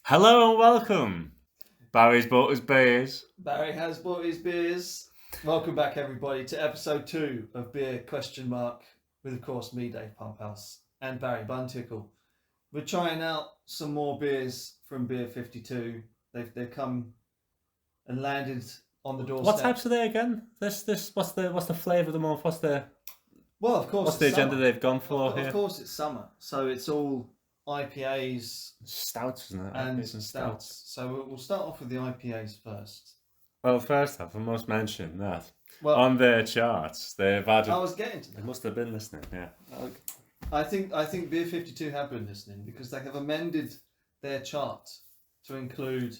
Hello and welcome. Barry's bought his beers. Barry has bought his beers. Welcome back, everybody, to episode 2 of Beer Question Mark, with, of course, me, Dave Pumphouse, and Barry Buntickle. We're trying out some more beers from Beer 52. They've come and landed on the doorstep. What types are they again? What's the flavour of the month? What's the agenda summer. they've gone for here? Of course, it's summer, so it's all IPAs Stouts, isn't it? and IPAs stouts. So we'll start off with the IPAs first. Well, first off, I must mention that on their charts they've added. I was getting to that. They must have been listening. Yeah. I think Beer 52 have been listening because they have amended their chart to include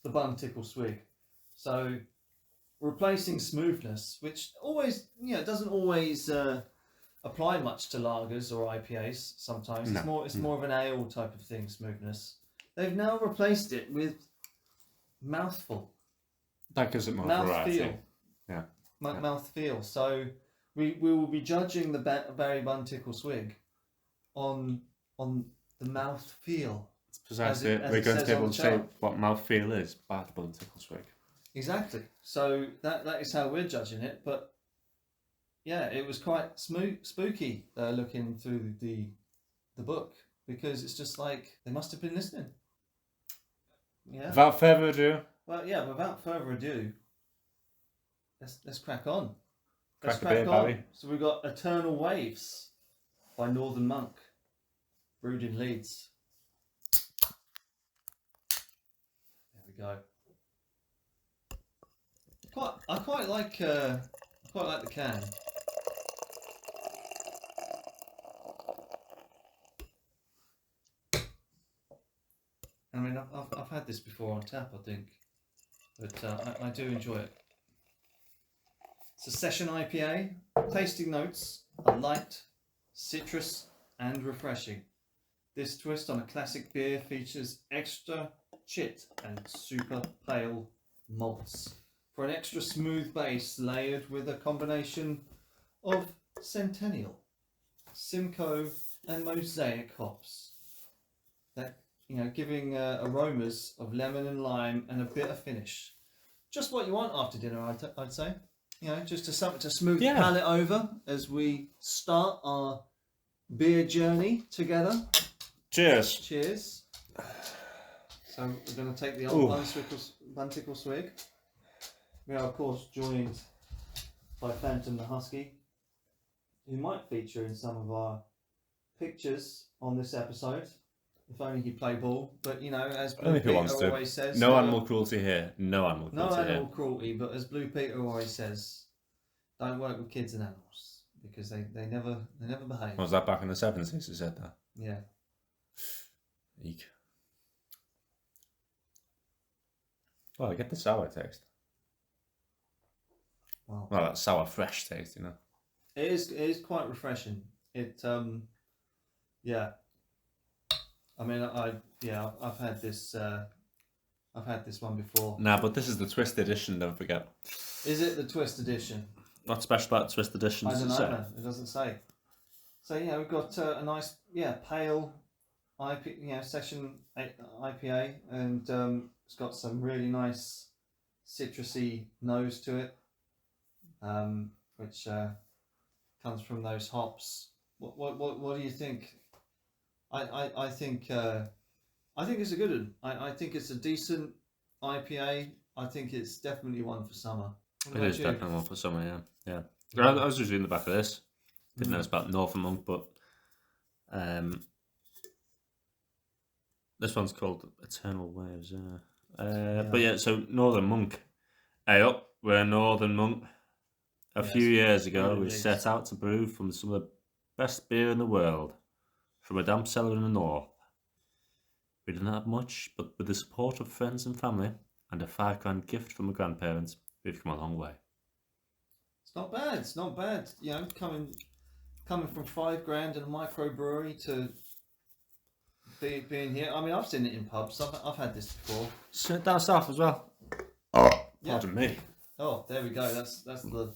the Buntickle swig. So replacing smoothness, which doesn't always apply much to lagers or IPAs. Sometimes it's more of an ale type of thing. Smoothness. They've now replaced it with mouthful. That gives it more variety. Mouthfeel. Yeah. Mouthfeel. So we will be judging the Barry Buntickle swig on the mouthfeel. It's precisely it. We're going to be able to say what mouthfeel is by the Buntickle swig. Exactly. So that is how we're judging it. But yeah, it was quite spooky looking through the book, because it's just like they must have been listening. Yeah. Without further ado. Well, yeah. Without further ado, let's crack on. Crack a beer, Barry. So we've got Eternal Waves by Northern Monk, brewed in Leeds. There we go. I quite like the can. I mean, I've had this before on tap, I think, but I do enjoy it. It's a session IPA. Tasting notes are light, citrus, and refreshing. This twist on a classic beer features extra chit and super pale malts for an extra smooth base layered with a combination of Centennial, Simcoe, and Mosaic hops. That giving aromas of lemon and lime and a bitter finish. Just what you want after dinner, I'd say. Just something to smooth the palate over as we start our beer journey together. Cheers. Cheers. So we're going to take the old Buntickle swig. We are, of course, joined by Phantom the Husky, who might feature in some of our pictures on this episode. If only he play ball. But, as Blue Peter always says... No animal cruelty here. No animal cruelty No animal cruelty, but as Blue Peter always says, don't work with kids and animals, because they never behave. Was that back in the 70s he said that? Yeah. Eek. Well, I get the sour taste. Well, that sour fresh taste, It is quite refreshing. Yeah. I mean, I've had this. I've had this one before. Nah, but this is the Twist edition. Don't forget. Is it the Twist edition? What's special about Twist edition? I don't know, man. It doesn't say. So we've got a nice, pale session IPA, and it's got some really nice citrusy nose to it, which comes from those hops. What do you think? I think it's a good one. I think it's a decent IPA. I think it's definitely one for summer. It is definitely one for summer, yeah. I was just reading the back of this. Didn't know it's about Northern Monk, but this one's called Eternal Waves, But yeah, so Northern Monk. Hey up, we're Northern Monk. A few years ago, we set out to brew from some of the best beer in the world, from a damp cellar in the north. We didn't have much, but with the support of friends and family, and a £5 gift from my grandparents, we've come a long way. It's not bad. It's not bad. Coming from £5,000 and a microbrewery to being here. I mean, I've seen it in pubs. I've had this before. So down south as well. Pardon me. Oh, there we go. That's the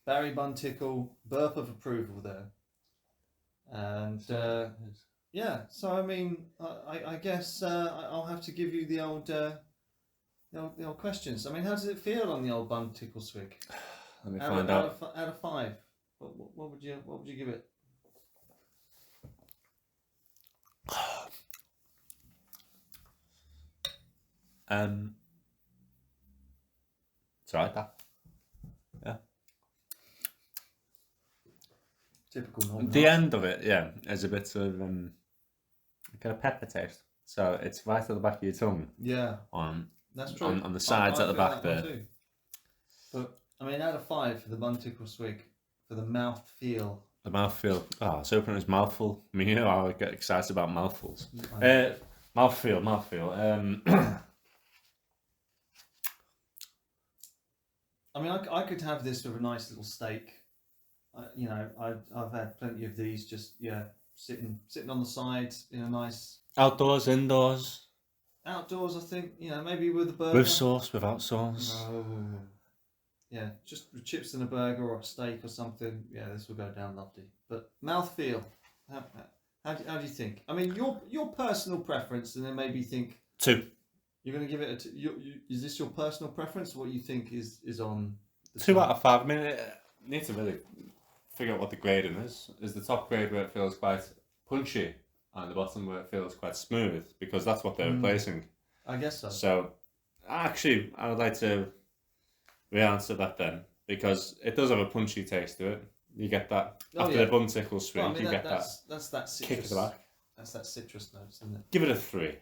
Barry Buntickle burp of approval there. And Yeah. So I mean, I guess I'll have to give you the old questions. I mean, how does it feel on the old Buntickle swig? Let me find out. Out of 5, what would you give it? It's right that. Yeah. Typical normal. The end of it, yeah, is a bit of got a pepper taste. So it's right at the back of your tongue. Yeah. That's true. On the sides at the back there. Too. But I mean, out of 5 for the Buntickle swig, for the mouth feel. The mouthfeel. Oh, it's opening his mouthful. I mean, you know how I get excited about mouthfuls. Mouthfeel. I mean, I could have this with a nice little steak. You know, I've had plenty of these. Just sitting on the side in a nice. Outdoors, indoors. Outdoors, I think. You know, maybe with a burger. With sauce, without sauce. No. Yeah, just with chips and a burger or a steak or something. Yeah, this will go down lovely. But mouthfeel, how do you think? I mean, your personal preference, and then maybe think 2. You're going to give it is this your personal preference? What you think is on? The 2 out of 5. I mean, I need to really figure out what the grading is. Is the top grade where it feels quite punchy, and the bottom where it feels quite smooth? Because that's what they're replacing. I guess so. So, actually, I would like to re-answer that then, because it does have a punchy taste to it. You get that after the Buntickle swig. Well, I mean, you get that's that citrus, kick at the back. That's that citrus notes, isn't it? Give it a 3.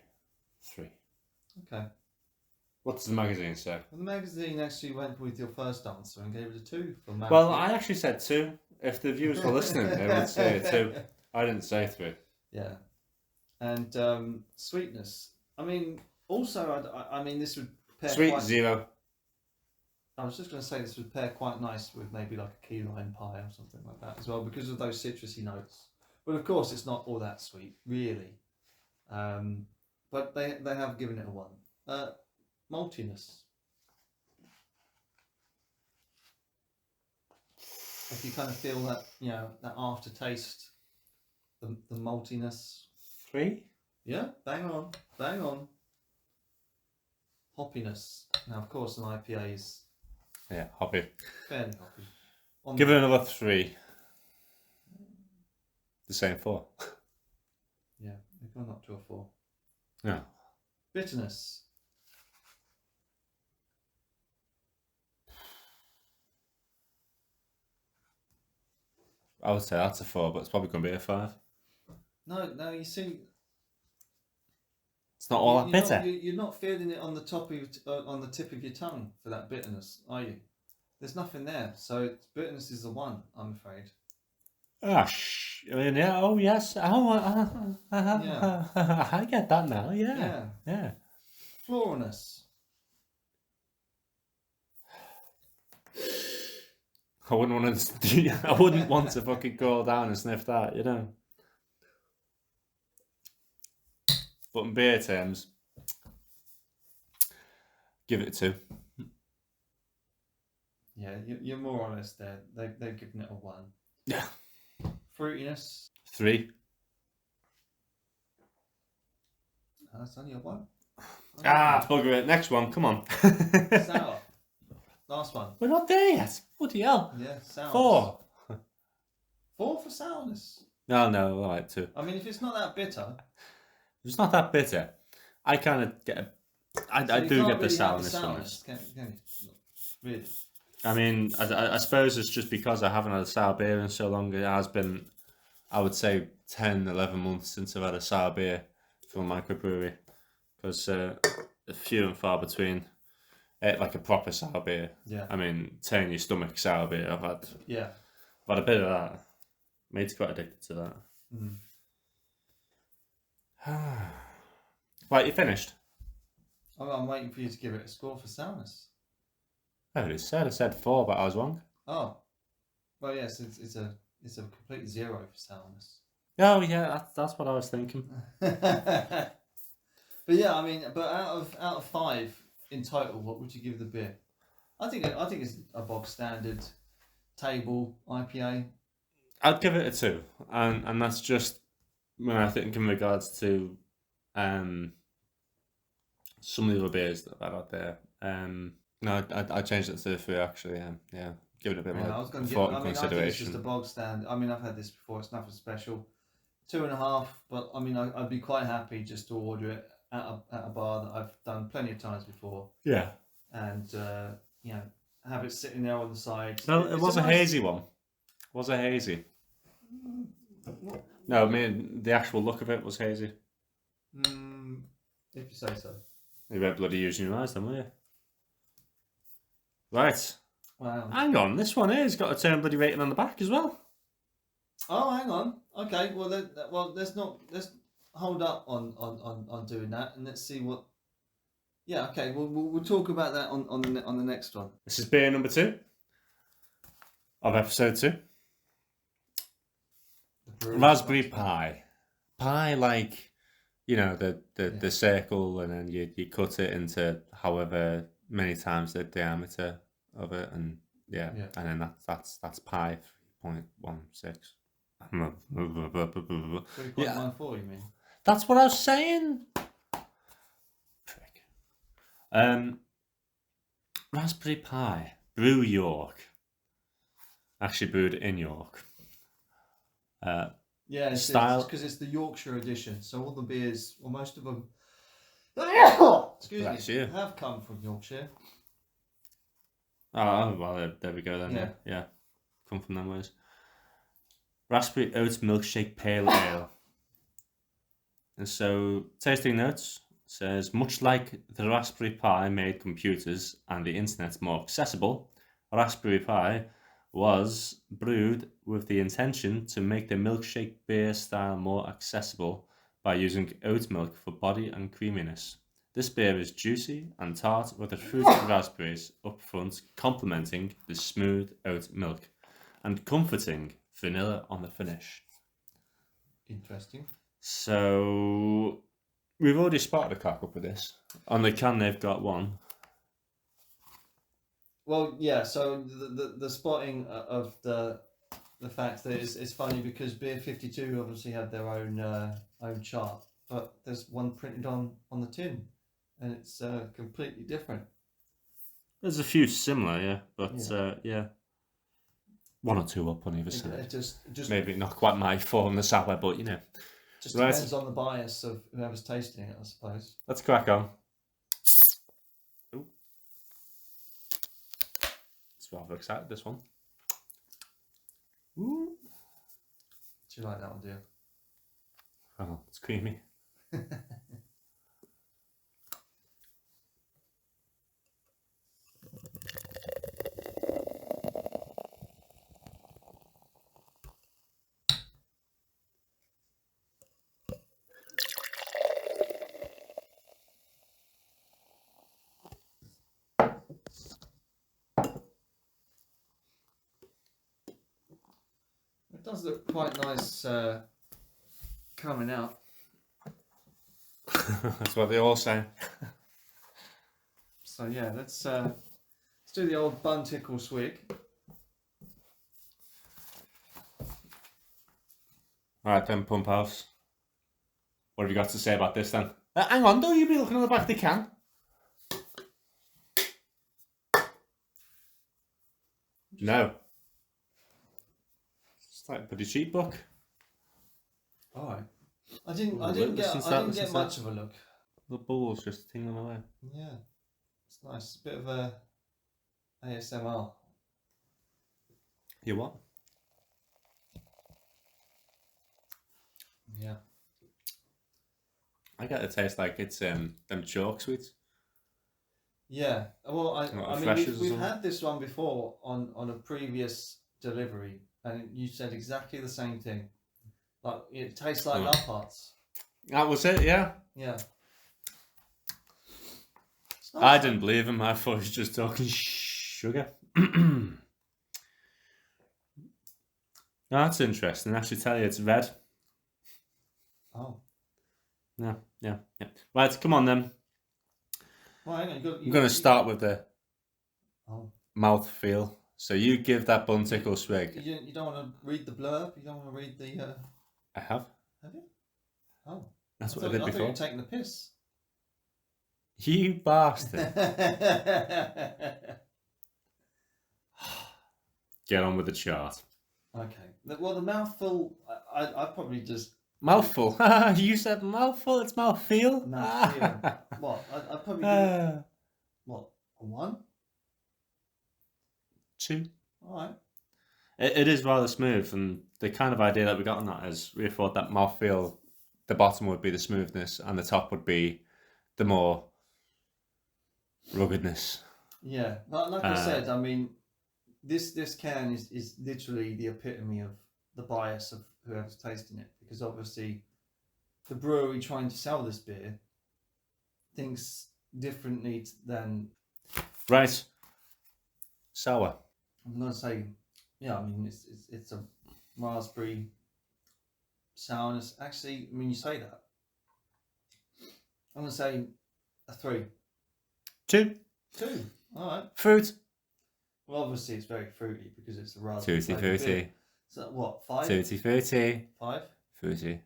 3. Okay. What does the magazine say? Well, the magazine actually went with your first answer and gave it a 2. Well, I actually said 2. If the viewers were listening, they would say 2. I didn't say 3. Yeah. And sweetness. I mean, also, I mean, this would pair sweet 0. I was just going to say this would pair quite nice with maybe like a key lime pie or something like that as well, because of those citrusy notes. But of course, it's not all that sweet, really. But they have given it a 1. Maltiness. If you kind of feel that, you know, that aftertaste, the maltiness. 3. Yeah, bang on. Hoppiness. Now, of course, an IPA is. Yeah, hoppy. Fairly hoppy. Give it another 3. The same 4. Yeah, they've gone up to a 4. Yeah. Bitterness. I would say that's a 4, but it's probably going to be a 5. No, you see. It's not all that bitter. You're not feeling it on the top of on the tip of your tongue for that bitterness, are you? There's nothing there, so bitterness is the 1, I'm afraid. I mean, yeah. Oh, yes. Oh, Yeah. I get that now. Yeah. Floralness. I wouldn't want to fucking go down and sniff that, you know. But in beer terms, give it a 2. Yeah, you're more honest there. They've given it a 1. Yeah. Fruitiness. 3. That's only a 1. Bugger it. Next one. Come on. Sour. Last one. We're not there yet. Bloody hell. Yeah, sourness. 4. 4 for sourness. No, all right, 2. I mean, if it's not that bitter. If it's not that bitter, I kind of get. I do get the sourness from this. Can you? Really? I mean, I suppose it's just because I haven't had a sour beer in so long. It has been, I would say, 10, 11 months since I've had a sour beer from a microbrewery. Because few and far between. Like a proper sour beer. Yeah. I mean, turn your stomach sour beer. I've had a bit of that. Mate's quite addicted to that. Right, you finished? I'm waiting for you to give it a score for sourness. I already said. I said 4, but I was wrong. Oh, well, yes, it's a complete 0 for sourness. Oh yeah, that's what I was thinking. But yeah, I mean, but out of 5 in total, what would you give the beer? I think it's a bog standard table IPA. I'd give it a 2, and that's just when I think in regards to some of the other beers that I've had out there. No, I changed it to the 3 actually. Yeah, give it a bit more I was going to thought get. and I mean, I think it's consideration. just a bog stand. I mean, I've had this before. It's nothing special. 2.5, but I mean, I'd be quite happy just to order it at a bar that I've done plenty of times before, Yeah. and you know, have it sitting there on the side. Well, it was a nice... hazy one. Was it hazy? No, I mean the actual look of it was hazy. If you say so. You weren't bloody using your eyes then, were you? Right. Wow. Hang on, this one here's got a turn bloody rating on the back as well. Oh, hang on. Okay, well, let's hold up on doing that, and let's see what. Yeah, okay. We'll talk about that on the next one. This is beer number 2 of episode 2. Raspberry pie. Pie like, you know, the circle, and then you cut it into however many times the diameter of it, and and then that's pie 3.16. 3.14, you mean? That's what I was saying. Prick. Raspberry pie. Brew York. Actually brewed in York. Yeah, style because it's the Yorkshire edition, so all the beers, or most of them, excuse me, have come from Yorkshire. Oh, well, there we go then. Yeah. Come from them ways. Raspberry oat milkshake pale ale. And so, tasting notes says, much like the Raspberry Pi made computers and the internet more accessible, Raspberry Pi was brewed with the intention to make the milkshake beer style more accessible by using oat milk for body and creaminess. This beer is juicy and tart with the fruited raspberries up front, complementing the smooth oat milk and comforting vanilla on the finish. Interesting. So we've already spotted a cock up with this. On the can they've got 1. Well, yeah. So the spotting of the fact that it's funny because Beer 52 obviously have their own chart, but there's one printed on the tin, and it's completely different. There's a few similar, but 1 or 2 up on either side. It just maybe not quite my form the sour, but you know. Just depends on the bias of whoever's tasting it, I suppose. Let's crack on. Ooh. It's rather excited, this one. Ooh. Do you like that one, dear? Oh, it's creamy. It does look quite nice coming out. That's what they all say. So yeah, let's do the old Buntickle swig. Alright then, Pumphouse. What have you got to say about this then? Hang on, don't you be looking at the back of the can? No. It's like a pretty cheap book. Alright. I didn't get much of a look. The ball's just tingling away. Yeah. It's nice. It's a bit of a ASMR. You what? Yeah. I get the taste like it's them chalk sweets. Yeah. Well, I mean, we've had this one before on a previous delivery, and you said exactly the same thing. Like it tastes like love hearts. That was it, yeah. Yeah. Nice. I didn't believe him. I thought he was just talking sugar. No, that's interesting. I actually tell you, it's red. Oh. Yeah. Right, come on then. Well, hang on. I'm going to start with the mouth feel. So you give that Buntickle swig. You don't want to read the blurb? You don't want to read the... I have. Have you? Oh, That's what I I did thought you before. were taking the piss. You bastard. Get on with the chart. Okay. Well, the mouthful, I'd probably just... Mouthful. You said mouthful. It's mouthfeel. Mouthfeel. What? I'd probably give it, what, a 1? 2. Alright. It is rather smooth, and the kind of idea that we got on that is we thought that mouthfeel, the bottom would be the smoothness, and the top would be the more ruggedness. Yeah. Like I said, I mean, this can is literally the epitome of the bias of whoever's tasting it, because obviously the brewery trying to sell this beer thinks differently than... Right. Sour. I'm gonna say, yeah. I mean, it's a raspberry sourness. Actually, I mean, you say that. I'm gonna say a 3. 2. 2. All right. Fruit. Well, obviously it's very fruity because it's a raspberry. Tutti flavoured fruity. beer. So what? 5. Tutti fruity. 5. Fruity.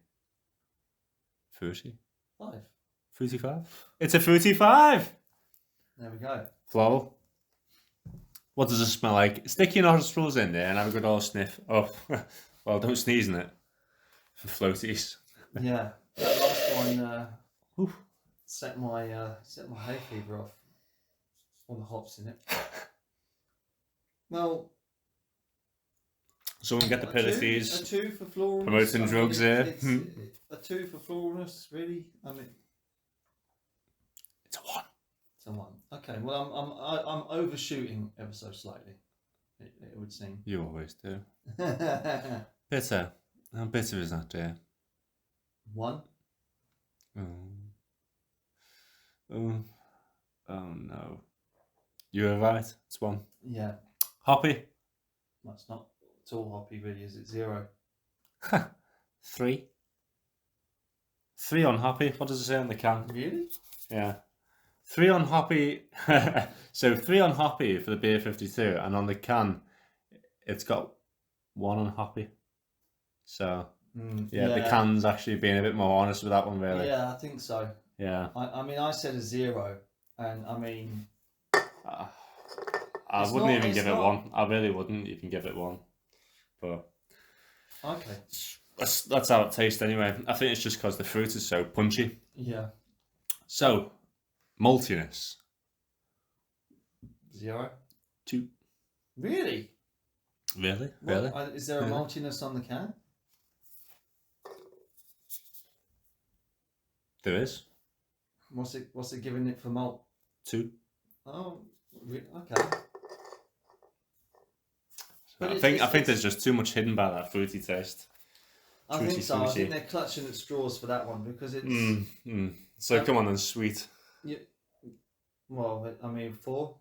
Fruity. 5. Fruity 5. It's a fruity 5. There we go. Floral. What does it smell like? Stick your nostrils in there and have a good old sniff. Oh, well, don't sneeze in it. For floaties. Yeah, that last one set my hay fever off. All the hops in it. Well, Someone get the pill of these. A 2 for floralness. Promoting drugs here. A 2 for floralness, really. I mean, It's a 1. it's a 1. Okay, well, I'm overshooting ever so slightly. It would seem. You always do. Bitter. How bitter is that, dear? 1. Oh no. You were right. It's 1. Yeah. Hoppy. That's not at all hoppy, really, is it? 0. 3. 3 on hoppy. What does it say on the can? Really? Yeah. 3 on hoppy. So 3 on hoppy for the beer 52, and on the can, it's got 1 on hoppy. So yeah, the can's actually being a bit more honest with that one, really. Yeah, I think so. Yeah. I mean, I said a 0, and I mean, I wouldn't even give it 1. I really wouldn't even give it 1. But okay, that's how it tastes anyway. I think it's just because the fruit is so punchy. Yeah. So, maltiness. 0. 2. Really? Really? Well, is there a maltiness on the can? There is. What's it giving it for malt? 2. Oh, okay. But I think there's just too much hidden by that fruity taste. I think so. I think they're clutching at straws for that one because it's. So come on then, sweet. Yeah. Well, I mean 4.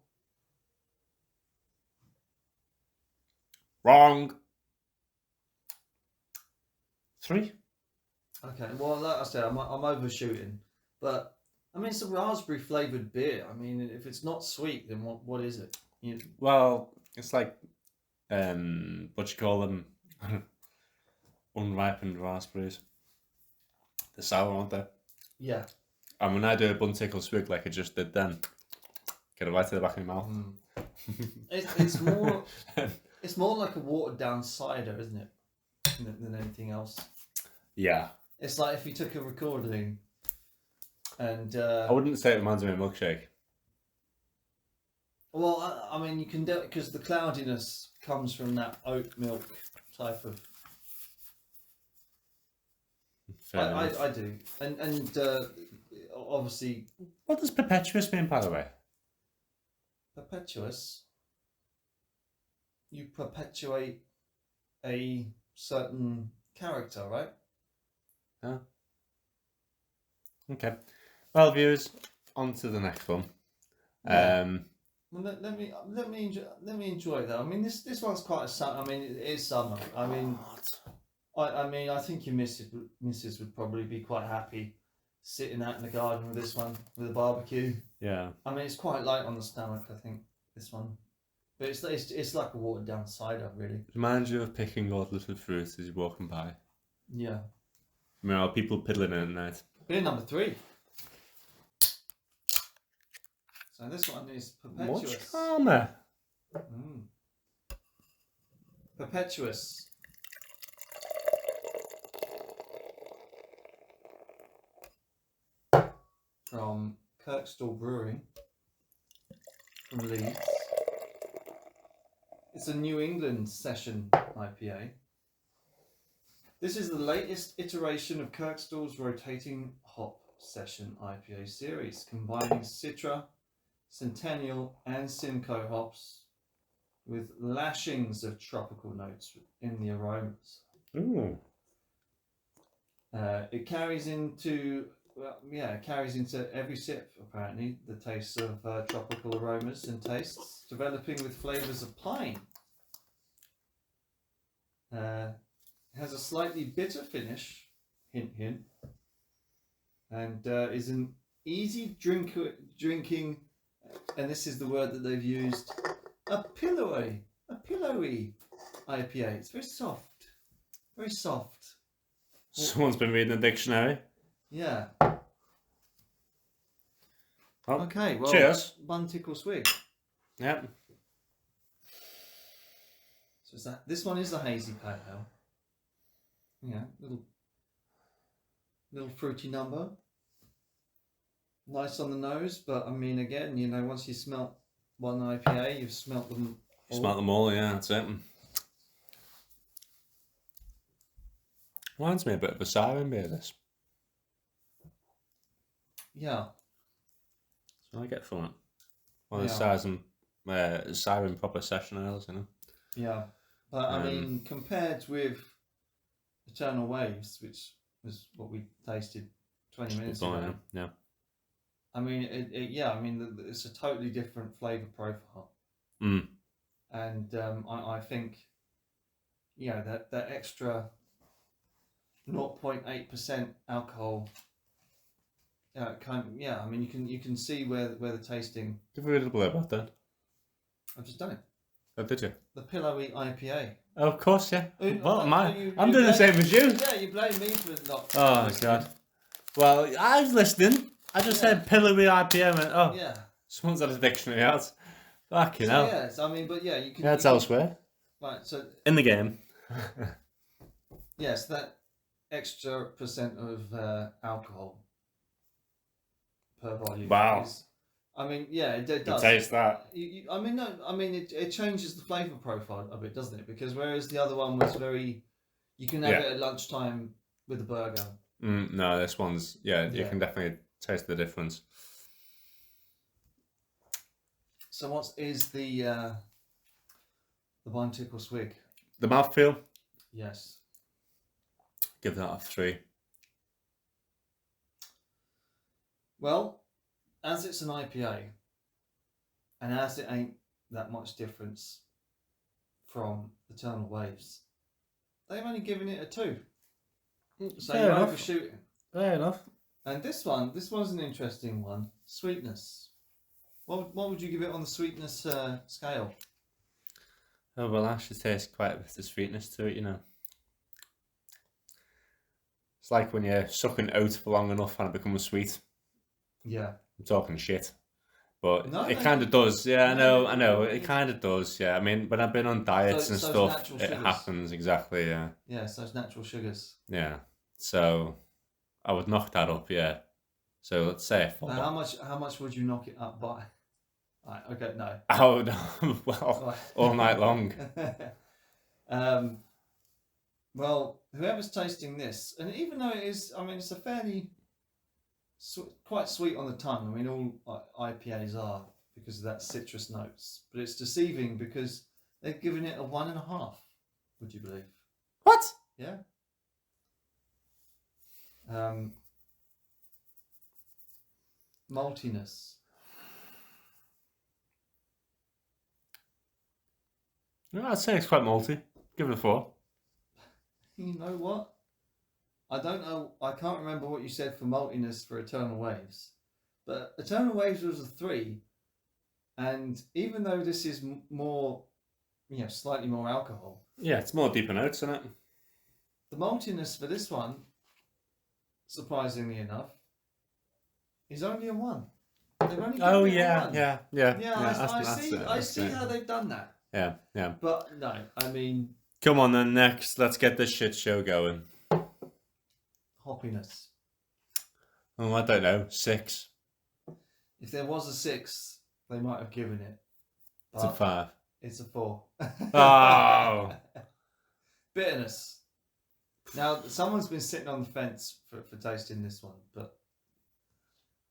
Wrong. 3. Okay. Well, like I said, I'm overshooting, but I mean it's a raspberry flavored beer. I mean, if it's not sweet, then what is it? Well, it's like what you call them, unripened raspberries. They're sour, aren't they? Yeah. And when I do a Buntickle swig like I just did then, get it right to the back of my mouth. It's more it's more like a watered down cider, isn't it, than anything else. Yeah. It's like if you took a recording and I wouldn't say it reminds me of a milkshake. Well, I mean, you can do it because the cloudiness comes from that oat milk type of. I do, and obviously. What does perpetuous mean, by the way? Perpetuous. You perpetuate a certain character, right? Yeah. Okay. Well, viewers, on to the next one. Yeah. Well, let me enjoy that. I mean, this one's quite a summer. I mean, it is summer. I mean, I think your missus would probably be quite happy sitting out in the garden with this one with a barbecue. Yeah. I mean, it's quite light on the stomach. I think this one, but it's like a watered down cider, really. Reminds you of picking all the little fruits as you're walking by. Yeah. people piddling in at night. Beer number 3. So this one is Perpetuous. Much calmer. Perpetuous. From Kirkstall Brewery. From Leeds. It's a New England session IPA. This is the latest iteration of Kirkstall's rotating hop session IPA series, combining Citra, Centennial and Simcoe hops with lashings of tropical notes in the aromas. Ooh. It carries into every sip, apparently, the taste of tropical aromas and tastes, developing with flavours of pine. Has a slightly bitter finish, hint hint, and is an easy drinking, and this is the word that they've used, a pillowy IPA. It's very soft, very soft. Someone's been reading the dictionary. Yeah. Well, okay, well, cheers. Buntickle swig. Yep. So is this one is a hazy pale ale. Yeah, little fruity number. Nice on the nose, but I mean, again, you know, once you smelt one IPA, you've smelt them all. Smelt them all, yeah, that's it. Reminds me a bit of a siren beer, this. Yeah. So I get from it. One of the siren proper session ales, you know. Yeah, but I mean, compared with Eternal Waves, which was what we tasted 20 minutes ago. Yeah. I mean, it's a totally different flavour profile. Mm. And I think, yeah, that extra 0.8% alcohol. I mean, you can see where the tasting. Give me a little bit about that. I've just done it. Oh, did you? The pillowy IPA. Oh, of course, yeah. What am I? You I'm doing the same as you. Yeah, you blame me for not. Oh God. Well, I was listening. I just said pillowy IPA. And went, yeah. Someone's had a dictionary out. Fucking hell. Yes, I mean, but yeah, you can. Yeah, it's elsewhere. Right, so in the game. yes, that extra percent of alcohol per volume. Wow. I mean, yeah, it does. You taste that. It changes the flavour profile of it, doesn't it? Because whereas the other one was very, you can have it at lunchtime with a burger. No, this one's you can definitely taste the difference. So what is the Buntickle swig? The mouthfeel? Yes. Give that a 3. Well, as it's an IPA, and as it ain't that much difference from Eternal Waves, they've only given it a 2. So Fair you're enough. overshooting. Fair enough. And this one's an interesting one. Sweetness. What would you give it on the sweetness scale? Oh, well, I actually taste quite a bit of sweetness to it, you know. It's like when you're sucking oat for long enough and it becomes sweet. Yeah. I'm talking shit. But it kind of does. Yeah, I know. It kind of does, yeah. I mean, when I've been on diets and stuff, it happens, exactly, yeah. Yeah, so it's natural sugars. Yeah. So, I would knock that up, yeah. So, let's say a 4. How much would you knock it up by? Right, okay, no. Oh, no. Well, all night long. Well, whoever's tasting this, and even though it is, I mean, it's a fairly quite sweet on the tongue. I mean, all IPAs are because of that citrus notes, but it's deceiving because they've given it a 1.5. Would you believe? What? Yeah. Maltiness. Yeah, I'd say it's quite malty. Give it a 4. You know what? I don't know. I can't remember what you said for maltiness for Eternal Waves, but Eternal Waves was a 3, and even though this is more, slightly more alcohol. Yeah, it's more deeper notes, isn't it? The maltiness for this one surprisingly enough, is only a 1. They've only Oh given it a yeah, 1. yeah. I see how they've done that. Yeah. But no, I mean, Come on then, next. Let's get this shit show going. hoppiness. Oh, I don't know. 6. If there was a 6, they might have given it. It's a 5. It's a 4. Oh. Bitterness. Now, someone's been sitting on the fence for tasting this one, but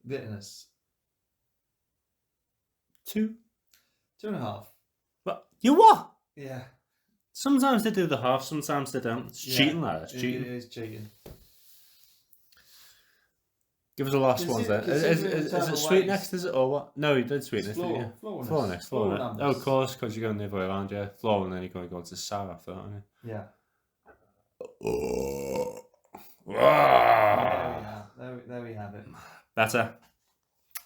bitterness. 2. 2.5. What? You what? Yeah. Sometimes they do the half, sometimes they don't. It's cheating, that. It's cheating. It is cheating. Give us the last ones then. Is it sweet next, is it, or what? No, you did sweet next, didn't you? Floor next. Oh, of course, because you're going the other way around, yeah. Floor, and then you're going to go to sour after that, aren't you? Yeah. Oh. There we have it. Better.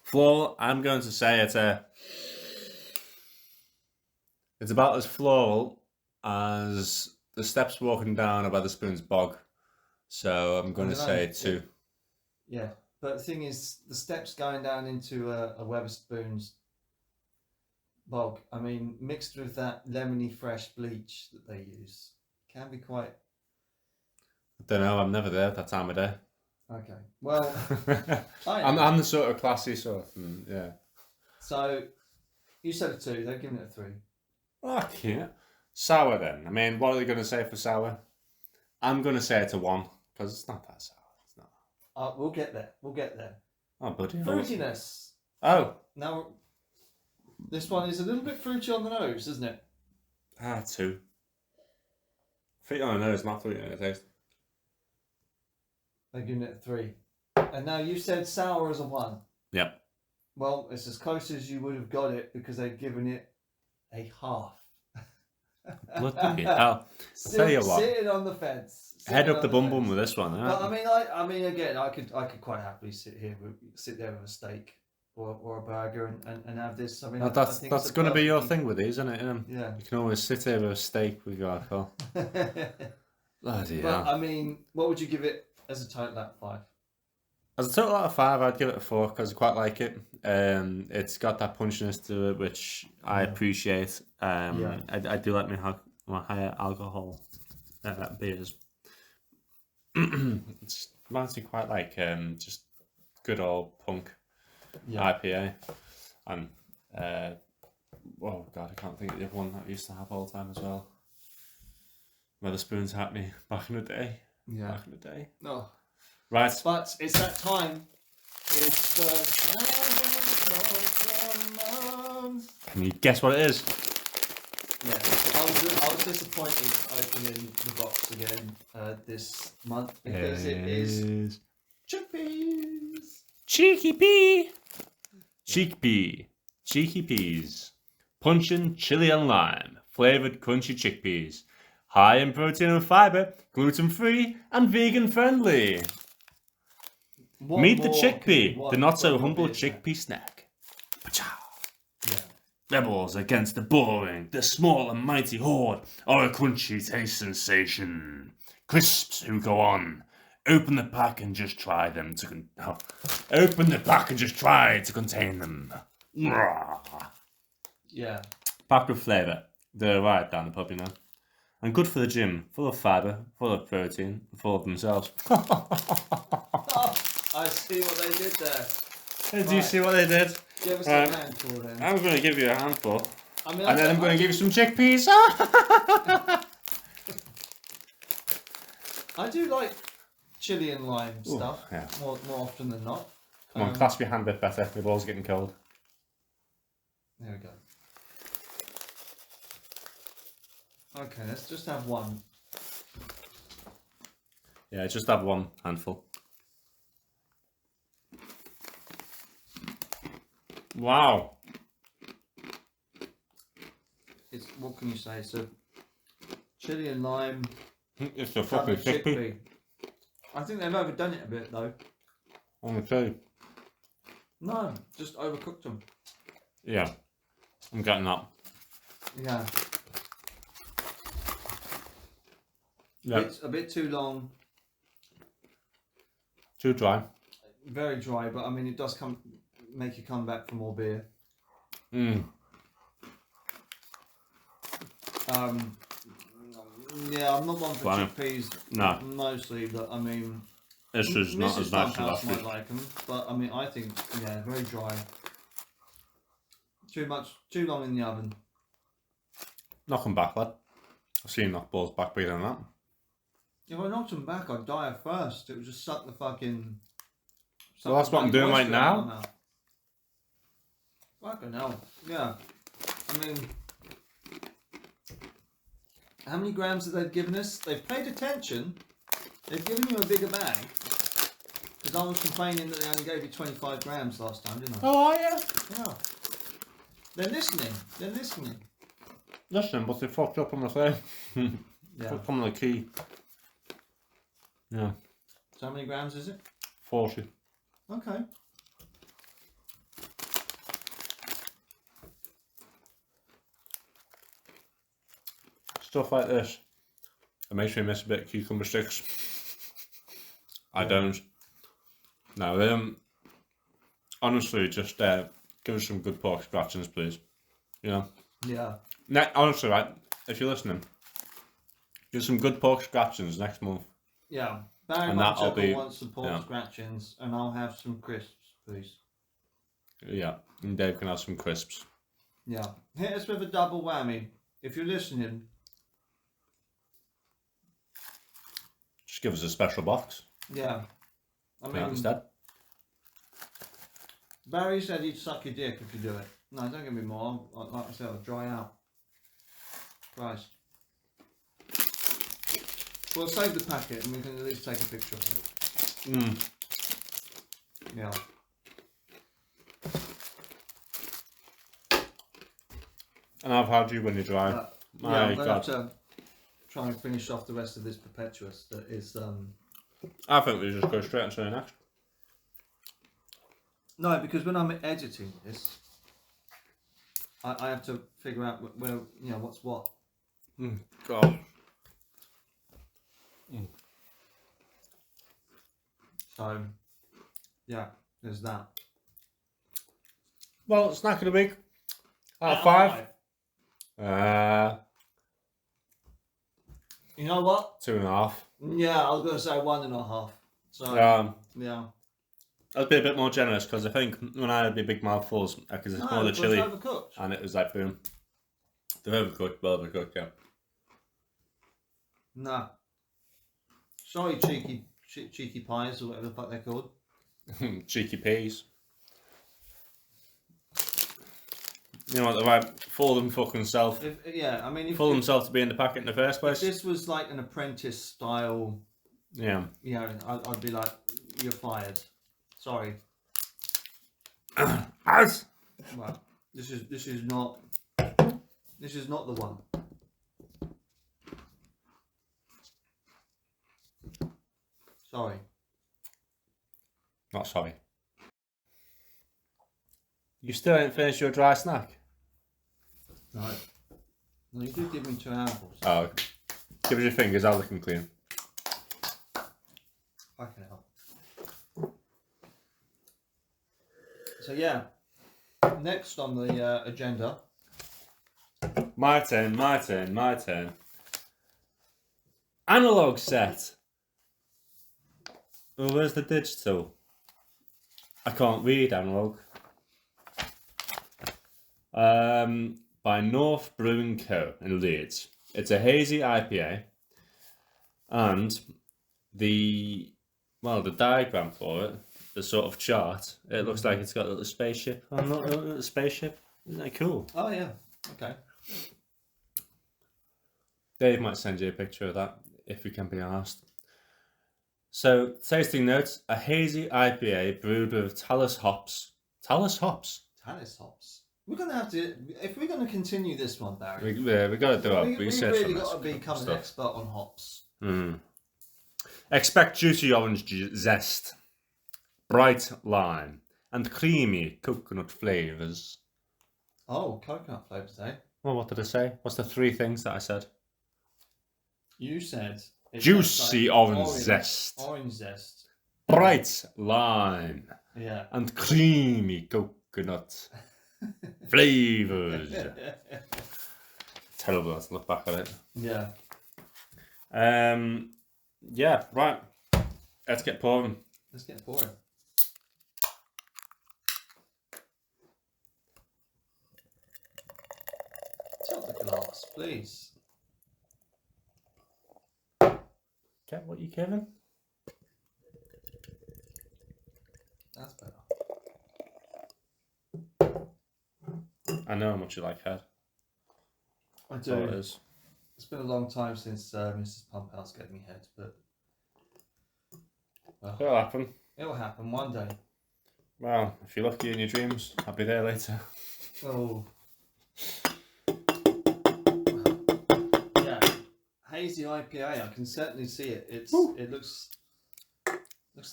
Floor, I'm going to say it's about as floral as the steps walking down a Wetherspoon's bog. So I'm going to say 2. Yeah, but the thing is, the steps going down into a Wetherspoon's bog, I mean, mixed with that lemony fresh bleach that they use, can be quite... I don't know, I'm never there at that time of day. Okay, well... I'm the sort of classy sort, and yeah. So, you said a 2, they've given it a 3. Okay. Sour then. I mean, what are they going to say for sour? I'm going to say it's a 1, because it's not that sour. It's not. We'll get there. Oh, buddy. Fruitiness. Oh. Now, this one is a little bit fruity on the nose, isn't it? 2. Fruity on the nose, not fruity on the taste. They're giving it a 3. And now you said sour as a 1. Yep. Well, it's as close as you would have got it because they've given it a half. Bloody hell. Tell you what. Sitting on the fence. Head up the bum bum with this one. But I mean, again, I could quite happily sit there with a steak or a burger and have this. I mean, that's going to be your thing with these, isn't it? Yeah. You can always sit there with a steak with your alcohol. Bloody hell. But I mean, what would you give it as a total out of 5? As a total out of 5, I'd give it a 4 because I quite like it. It's got that punchiness to it, which I appreciate. I do like my higher alcohol beers. It's reminds me quite like just good old punk IPA. And oh god, I can't think of the other one that I used to have all the time as well. Wetherspoons had me back in the day. Yeah. Back in the day. No. Right. But it's that time. It's the... Can you guess what it is? Yeah, I was disappointed opening the box again this month because it is chickpeas. Cheeky pea. Cheeky peas. Punchin' chili and lime. Flavoured crunchy chickpeas. High in protein and fibre. Gluten-free and vegan-friendly. Meet the chickpea. The not-so-humble chickpea snack. Yeah. Rebels against the boring, the small and mighty horde are a crunchy taste sensation. Crisps who go on. Open the pack and just try them to contain them. Yeah. Packed with flavour. They're right down the pub, you know. And good for the gym. Full of fibre, full of protein, full of themselves. I see what they did there. Do you see what they did? Give us a handful then. I'm going to give you a handful. And then I'm going to give you some chickpeas. I do like chili and lime Ooh, stuff yeah. more often than not. Come on, clasp your hand a bit better. The ball's getting cold. There we go. Okay, let's just have one. Yeah, just have one handful. Wow. It's, what can you say? So, chili and lime. It's a fucking chickpea. I think they've overdone it a bit though. On the two. No, just overcooked them. Yeah, I'm getting that. Yeah. Yeah. It's a bit too long. Too dry. Very dry, but I mean, it does make you come back for more beer. Yeah, I'm not one for chickpeas. No. Mostly, but I mean, this is not as nice as Pumphouse last might week. like them, but I mean, I think very dry. Too long in the oven. Knock them back, lad. I've seen knock balls back better than that. If I knocked them back, I'd die at first. It would just suck the fucking. Well, that's what I'm doing right now. Fucking hell. Yeah. I mean, how many grams have they given us? They've paid attention. They've given you a bigger bag. Because I was complaining that they only gave you 25 grams last time, didn't I? Oh, yeah. Yeah. They're listening. They're listening. Listen, but they fucked up on the thing. Yeah. Fucked on the key. Yeah. So how many grams is it? 40. Okay. Stuff like this. It makes me miss a bit of cucumber sticks. I don't. No, honestly, just give us some good pork scratchings, please. You know? Yeah. Honestly, right, if you're listening, give us some good pork scratchings next month. Yeah. Barry And that'll be... wants some pork scratchings, and I'll have some crisps, please. Yeah, and Dave can have some crisps. Yeah. Hit us with a double whammy. If you're listening... Just give us a special box. Yeah. I mean, instead. Barry said he'd suck your dick if you do it. No, don't give me more. Like I said, I'll dry out. Christ. We'll save the packet and we can at least take a picture of it. Yeah. And I've had you when you're dry. I'm going to have to try and finish off the rest of this Perpetuous that is... I think we just go straight into the next. No, because when I'm editing this, I have to figure out where, what's what. God. So, yeah, there's that. Well, snack of the week. Out of 5. You know what? 2.5. Yeah, I was going to say 1.5. So, yeah. I'd be a bit more generous because I think when I had the big mouthfuls, because it's more the chili, overcooked. And it was like boom. They're overcooked, well overcooked, yeah. Nah. Sorry, cheeky pies or whatever the fuck they're called. Cheeky peas. You know what, they're right, fool them fucking self. Fool themselves to be in the packet in the first place. If this was like an apprentice style, I'd be like, you're fired. Sorry. As. Well, this is not the one. Sorry. Not sorry. You still ain't finished your dry snack? No. No, you did give me 2 apples. Oh. Give us your fingers, I'll lick them clean. Fucking hell. So yeah, next on the agenda. My turn. Analog set. Oh, where's the digital? I can't read analog. By North Brewing Co. in Leeds. It's a hazy IPA. And the diagram for it, the sort of chart, it looks like it's got a little spaceship. Oh, not a little spaceship. Isn't that cool? Oh yeah. Okay. Dave might send you a picture of that if we can be asked. So, tasting notes: a hazy IPA brewed with Talus hops. Talus hops. We're gonna have to, if we're gonna continue this one, Barry. We got to do our research. We really got to become an expert on hops. Expect juicy orange zest, bright lime, and creamy coconut flavours. Oh, coconut flavours, eh? Well, what did I say? What's the 3 things that I said? You said juicy orange zest. Orange zest. bright lime Yeah. and creamy coconut flavours. Terrible not to look back at it. Yeah. Yeah, right. Let's get pouring. Let's get pouring. Tilt the glass, please. Get what you're giving. That's better. I know how much you like head. I That's do. all it is. It's been a long time since Mrs. Pumphouse gave me head, but It'll happen. it'll happen one day. Well, if you're lucky in your dreams, I'll be there later. Oh. Yeah. Hazy IPA, I can certainly see it. It looks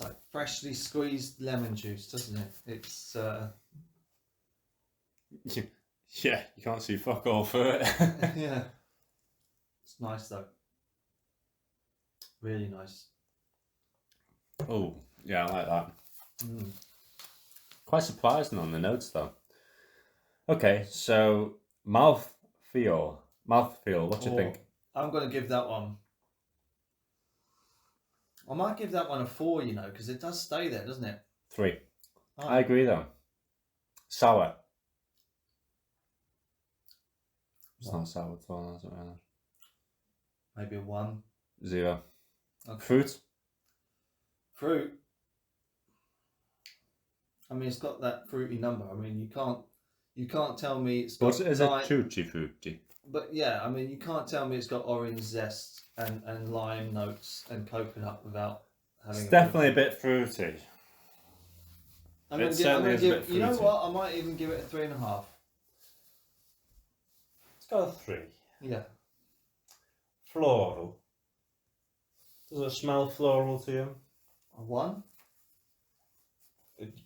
like freshly squeezed lemon juice, doesn't it? It's Yeah, you can't see fuck all through it. yeah. It's nice though. Really nice. Oh, yeah, I like that. Mm. Quite surprising on the notes though. Okay, so mouthfeel. What do you think? I'm going to give that one. I might give that one a 4, you know, because it does stay there, doesn't it? 3. Oh. I agree though. Sour. It's not sour at all, is it really? Maybe a 1. 0. Okay. Fruit. I mean, it's got that fruity number. I mean, you can't tell me it's got. But is it tutti frutti? But yeah, I mean, you can't tell me it's got orange zest and lime notes and coconut without having. It's definitely a bit fruity. I'm gonna give. You know what? I might even give it a 3.5. It's got a 3. Yeah. Floral. Does it smell floral to you? A 1.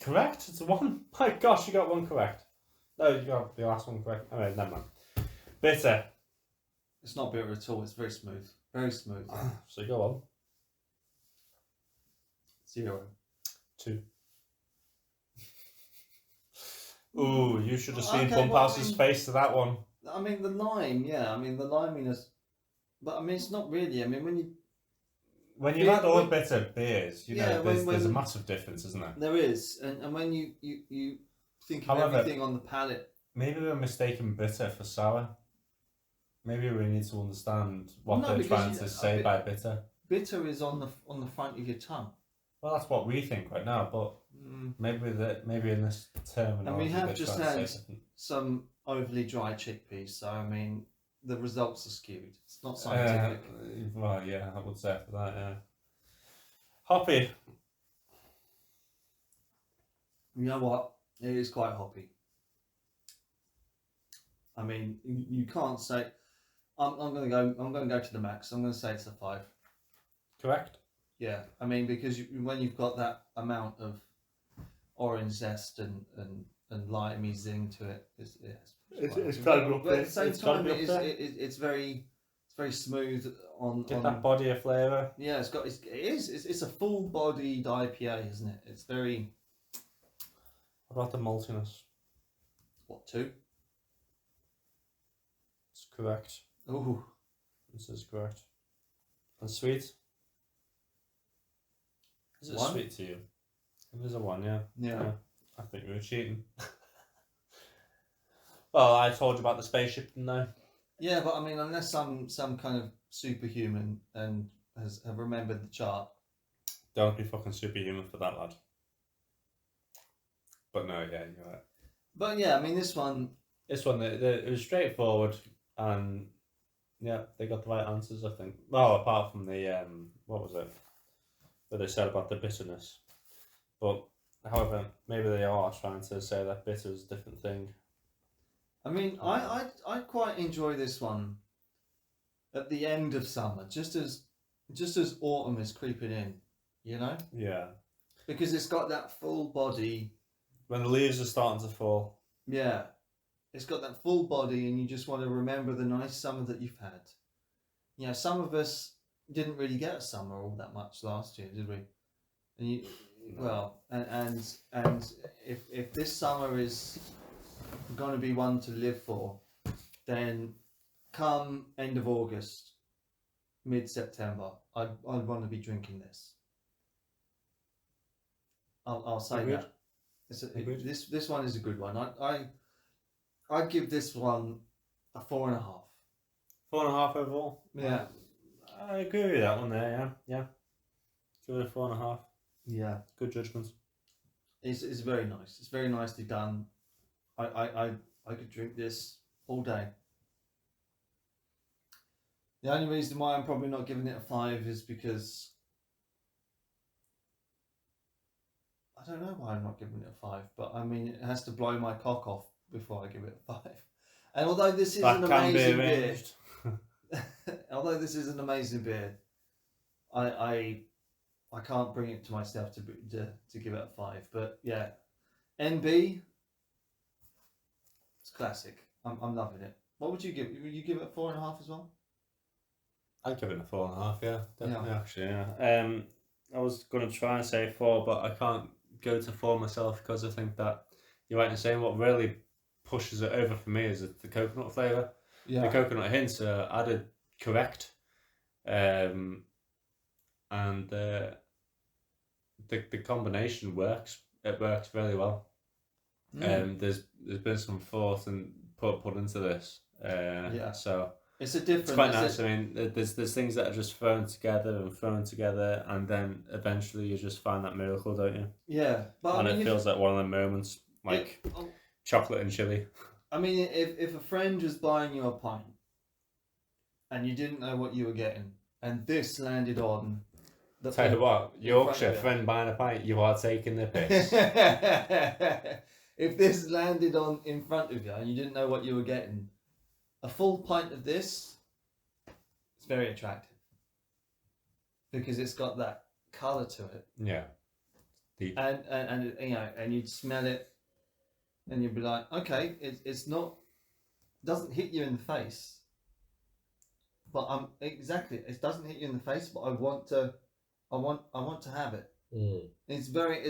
Correct. It's a 1. My gosh, you got 1 correct. No, you got the last one correct. Alright, never mind. Bitter. It's not bitter at all. It's very smooth. Very smooth. So go on. 0. 2. Ooh, you should have seen Okay, Pumphouse's face to that one. I mean, the lime, yeah. I mean, the liminess. But I mean, it's not really. I mean, when you've had all bitter beers, you know, there's a when, massive difference, isn't there? There is. And when you think of everything on the palate. Maybe we're mistaking bitter for sour. Maybe we need to understand what they're trying to say by bitter. Bitter is on the front of your tongue. Well, that's what we think right now, but maybe in this term. And we have just had some overly dry chickpeas, so I mean, the results are skewed. It's not scientific. Well, yeah, I would say after that, yeah. Hoppy. You know what? It is quite hoppy. I mean, you can't say. I'm going to go to the max. I'm going to say it's a 5. Correct. Yeah, I mean, because when you've got that amount of orange zest and limey zing to it, it's got to be up there. But at the same time, it's very smooth on. Get that body of flavour. Yeah, it's a full bodied IPA, isn't it? It's very. What about the maltiness? What, 2? It's correct. Ooh. This is correct. And sweet? Is it 1? sweet to you? It is a 1, yeah. Yeah. I think we were cheating. Well, I told you about the spaceship, didn't I? Yeah, but I mean, unless some kind of superhuman and have remembered the chart. Don't be fucking superhuman for that, lad. But no, yeah, you're right. But yeah, I mean, this one, it was straightforward, and yeah, they got the right answers, I think. Well, apart from the what was it? That they said about the bitterness. But however, maybe they are trying to say that bitter is a different thing. I mean, I quite enjoy this one at the end of summer, just as autumn is creeping in, you know? Yeah. Because it's got that full body. When the leaves are starting to fall. Yeah. It's got that full body, and you just want to remember the nice summer that you've had. You know, some of us didn't really get a summer all that much last year, did we? And if this summer is going to be one to live for, then come end of August, mid-September, I'd want to be drinking this. I'll say Agreed. that. This one is a good one. I'd give this one a 4.5. 4.5 overall. Yeah. I agree with that one there. Yeah. Give it a 4.5. Yeah. Good judgment. It's very nice. It's very nicely done. I could drink this all day. The only reason why I'm probably not giving it a 5 is because I don't know why I'm not giving it a 5, but I mean it has to blow my cock off before I give it a 5. And although this is an amazing beer, although this is an amazing beer, I can't bring it to myself to give it a 5. But yeah, NB, it's classic. I'm loving it. What would you give? Would you give it a 4.5 as well? I'd give it a 4.5. Yeah, definitely. Yeah. Actually, yeah. I was gonna try and say 4, but I can't go to 4 myself because I think that you're right in saying what really pushes it over for me is the coconut flavour. Yeah. The coconut hints are added correct, and the combination works. It works really well. There's been some thought and put into this. So it's a different. It's quite nice. I mean, there's things that are just thrown together, and then eventually you just find that miracle, don't you? Yeah, but it feels like one of the moments, like chocolate and chili. I mean, if a friend was buying you a pint, and you didn't know what you were getting, and this landed on. Tell you what, Yorkshire friend buying a pint, you are taking the piss. If this landed on in front of you and you didn't know what you were getting, a full pint of this, it's very attractive because it's got that colour to it. Yeah. Deep. And you know, and you'd smell it, and you'd be like, okay, it's not, doesn't hit you in the face, but exactly, it doesn't hit you in the face, but I want to have it. It's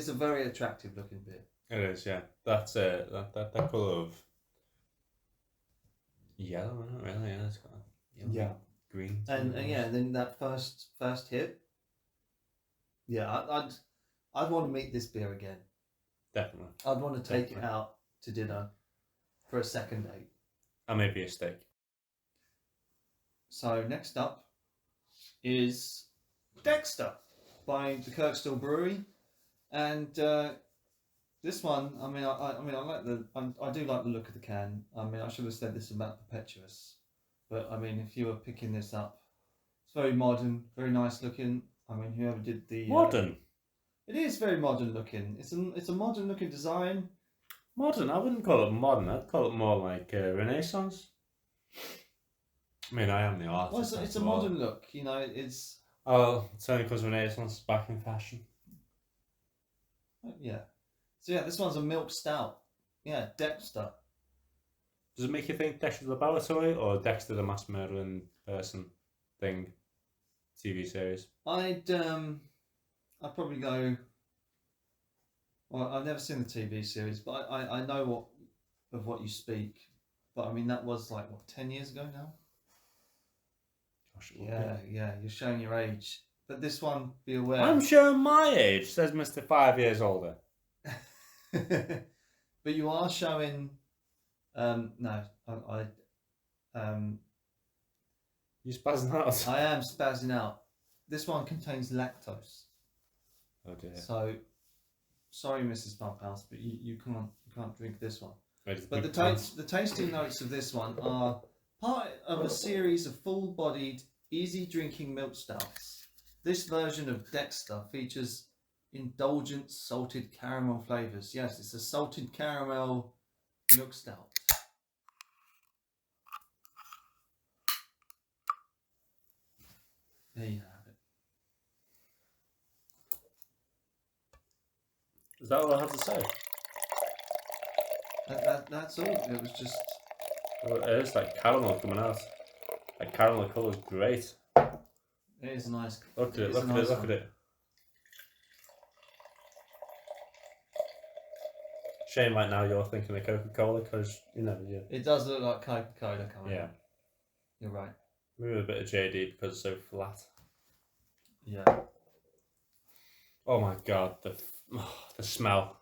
a very attractive looking beer. It is, yeah. That's that colour of yellow, isn't it? Really, yeah. It's got yellow, green. And then that first hit. Yeah, I'd want to meet this beer again. Definitely. I'd want to take it out to dinner for a second date. And maybe a steak. So next up is Dexter by the Kirkstall Brewery, and this one, I mean, I like I do like the look of the can. I mean, I should have said this about Perpetuous, but I mean, if you were picking this up, it's very modern, very nice looking. I mean, whoever did the modern, it is very modern looking. It's a modern looking design. Modern, I wouldn't call it modern. I'd call it more like Renaissance. I mean, I am the artist. Well, it's a modern look, you know. It's only because Renaissance is back in fashion. Yeah. So yeah, this one's a milk stout. Yeah, Dexter. Does it make you think Dexter the Laboratory or Dexter the mass murdering person thing? TV series. I'd probably go. Well, I've never seen the TV series, but I know what you speak. But I mean, that was like 10 years ago now. Gosh, yeah, you're showing your age. But this one, be aware. I'm showing my age, says Mr. 5 years older. But you are showing. No, You spazzing out? I am spazzing out. This one contains lactose. Oh dear. So, sorry, Mrs. Pumphouse, but you can't drink this one. But the tasting notes of this one are part of a series of full-bodied, easy-drinking milk stouts. This version of Dexter features indulgent salted caramel flavours. Yes, it's a salted caramel milk stout. There you have it. Is that all I have to say? That's all. It was just. Well, it is like caramel coming out. That caramel colour is great. It is nice. Look at it. Shame right now you're thinking of Coca-Cola because, you know, you... It does look like Coca-Cola coming. Yeah. You're right. Maybe a bit of JD because it's so flat. Yeah. Oh my god, the smell.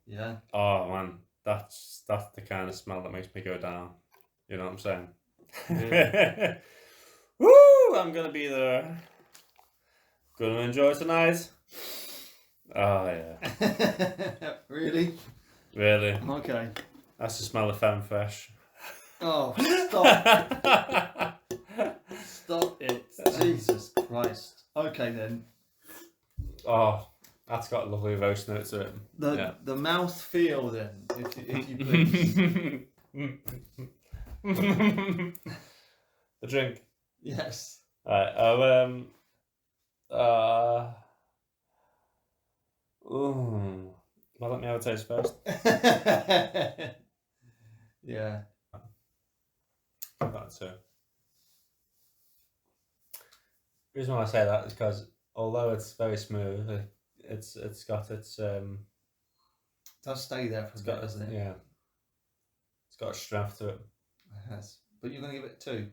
Yeah. Oh man, that's the kind of smell that makes me go down. You know what I'm saying? Really? Woo! I'm gonna be there. Gonna enjoy tonight. Oh yeah. Really? Really? Okay. That's the smell of femme fresh. Oh, stop. Stop it. Jesus Christ. Okay then. Oh, that's got a lovely roast note to it. The mouth feel then, if you please. The drink. Yes. Alright, ooh. Well, let me have a taste first. Yeah. That too. The reason why I say that is because although it's very smooth, it's got its It does stay there for a bit, doesn't it? Yeah. It's got a strength to it. It has. But you're going to give it a 2.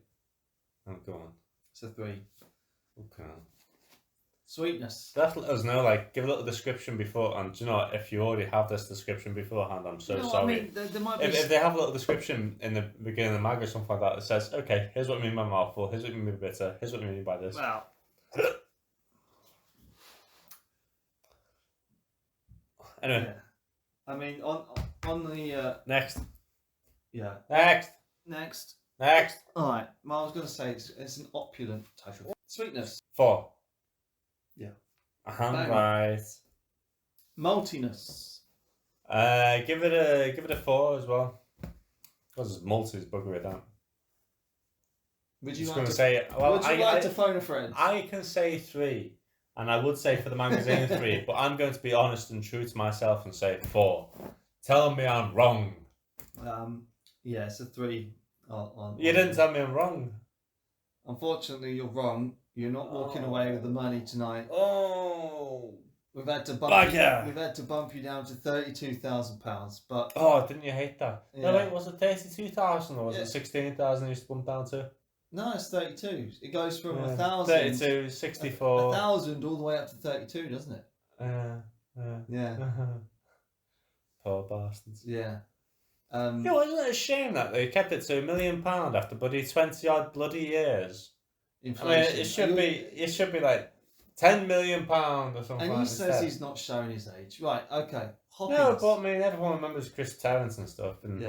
Oh, go on. It's a 3. Okay. Sweetness. Definitely let us know, like, give a little description before, and do you know what, if you already have this description beforehand, I'm so sorry. I mean, there might be... If they have a little description in the beginning of the mag or something like that that says, okay, here's what I mean by mouthful, here's what I mean by bitter, here's what I mean by this. Well... Anyway. Yeah. I mean, on the... Next. Yeah. Next. Alright, well, I was going to say it's an opulent type of... Sweetness. 4. Yeah. Right. Maltiness. Give it a 4 as well. Because malty is buggery down. Would you like to phone a friend? I can say 3, and I would say for the magazine 3, but I'm going to be honest and true to myself and say 4. Tell me I'm wrong. Yeah, it's a 3. You didn't tell me I'm wrong. Unfortunately, you're wrong. You're not walking away with the money tonight. Oh, we've had to bump you down to £32,000. But didn't you hate that? Yeah. No, wait, was it 32,000 or was it 16,000 you used to bump down to? No, it's 32. It goes from 1,000, 32, 64, 1,000 all the way up to 32, doesn't it? Yeah. Poor bastards. Yeah. Isn't it a shame that they kept it to £1 million after bloody 20 odd bloody years? Inflation. I mean, it should be like £10 million or something. And he says he's not showing his age. Right, okay. Hoppiness. No, but I mean, everyone remembers Chris Terrence and stuff. And,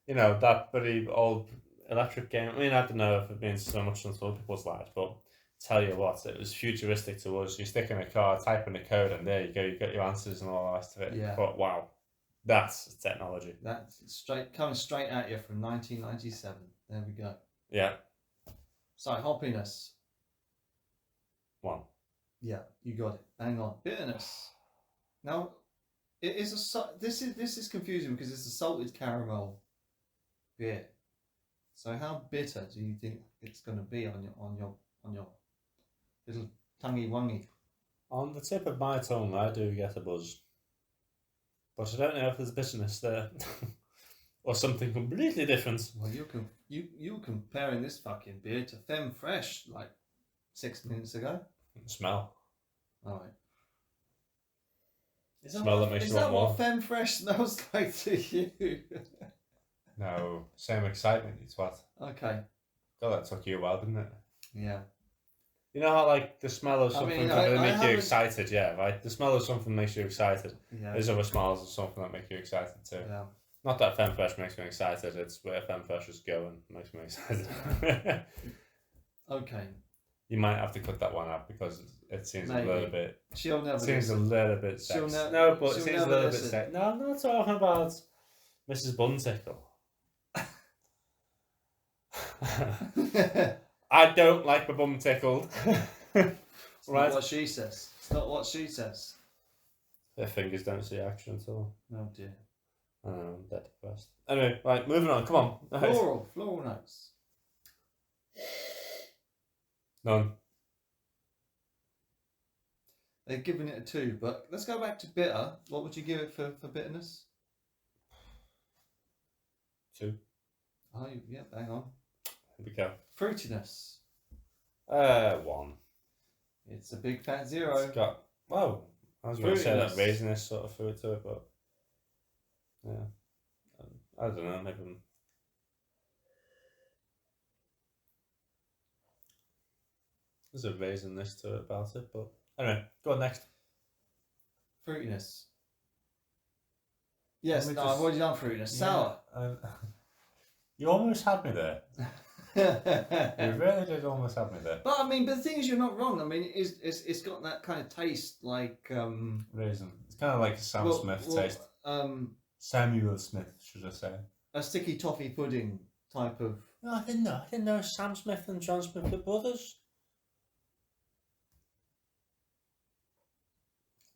you know, that bloody old electric game. I mean, I don't know if it means so much on other people's lives, but tell you what, it was futuristic to us. You stick in a car, type in a code, and there you go. You got your answers and all the rest of it. Yeah. But wow, that's technology. That's coming straight at you from 1997. There we go. Yeah. So hoppiness. 1. Yeah, you got it. Hang on. Bitterness. Now, it is this is confusing because it's a salted caramel beer. So how bitter do you think it's going to be on your little tonguey wongy? On the tip of my tongue, I do get a buzz, but I don't know if there's bitterness there or something completely different. Well, you comparing this fucking beer to Femme Fresh like 6 minutes ago. Smell. All right. Is that what Femme Fresh smells like to you? No, same excitement, you twat. Okay. God, that took you a while, didn't it? Yeah. You know how, like, the smell of something can really make you excited, yeah, right? The smell of something makes you excited. Yeah. There's other smells of something that make you excited too. Yeah. Not that Femme Fresh makes me excited, it's where Femme Fresh is going makes me excited. Okay. You might have to cut that one out because it seems a little bit... She'll never seems listen. a little bit sex. No, but it seems a little bit sex. No, I'm not talking about Mrs. Buntickle. I don't like my bum tickled. It's not what she says. It's not what she says. Their fingers don't see action at all. Oh dear. I'm dead depressed. Anyway, right, moving on. Come on. Right. Floral notes. None. They're giving it a 2, but let's go back to bitter. What would you give it for bitterness? 2. Oh, yeah, hang on. Here we go. Fruitiness. 1. It's a big fat 0. It's got, well, I was going to say that Fruitiness. raisiness sort of fruit to it, but yeah. I don't know, maybe. There's a raisiness to it about it, but anyway, go on next. Fruitiness. Yes, Let me no, just- I've already done fruitiness. Sour. You almost had me there. You really did almost have me there. But I mean, but the thing is, you're not wrong. I mean, it's got that kind of taste like Raisin. It's kind of like a Sam Smith taste. Samuel Smith, should I say? A sticky toffee pudding type of. No, I didn't know. I didn't know Sam Smith and John Smith were brothers.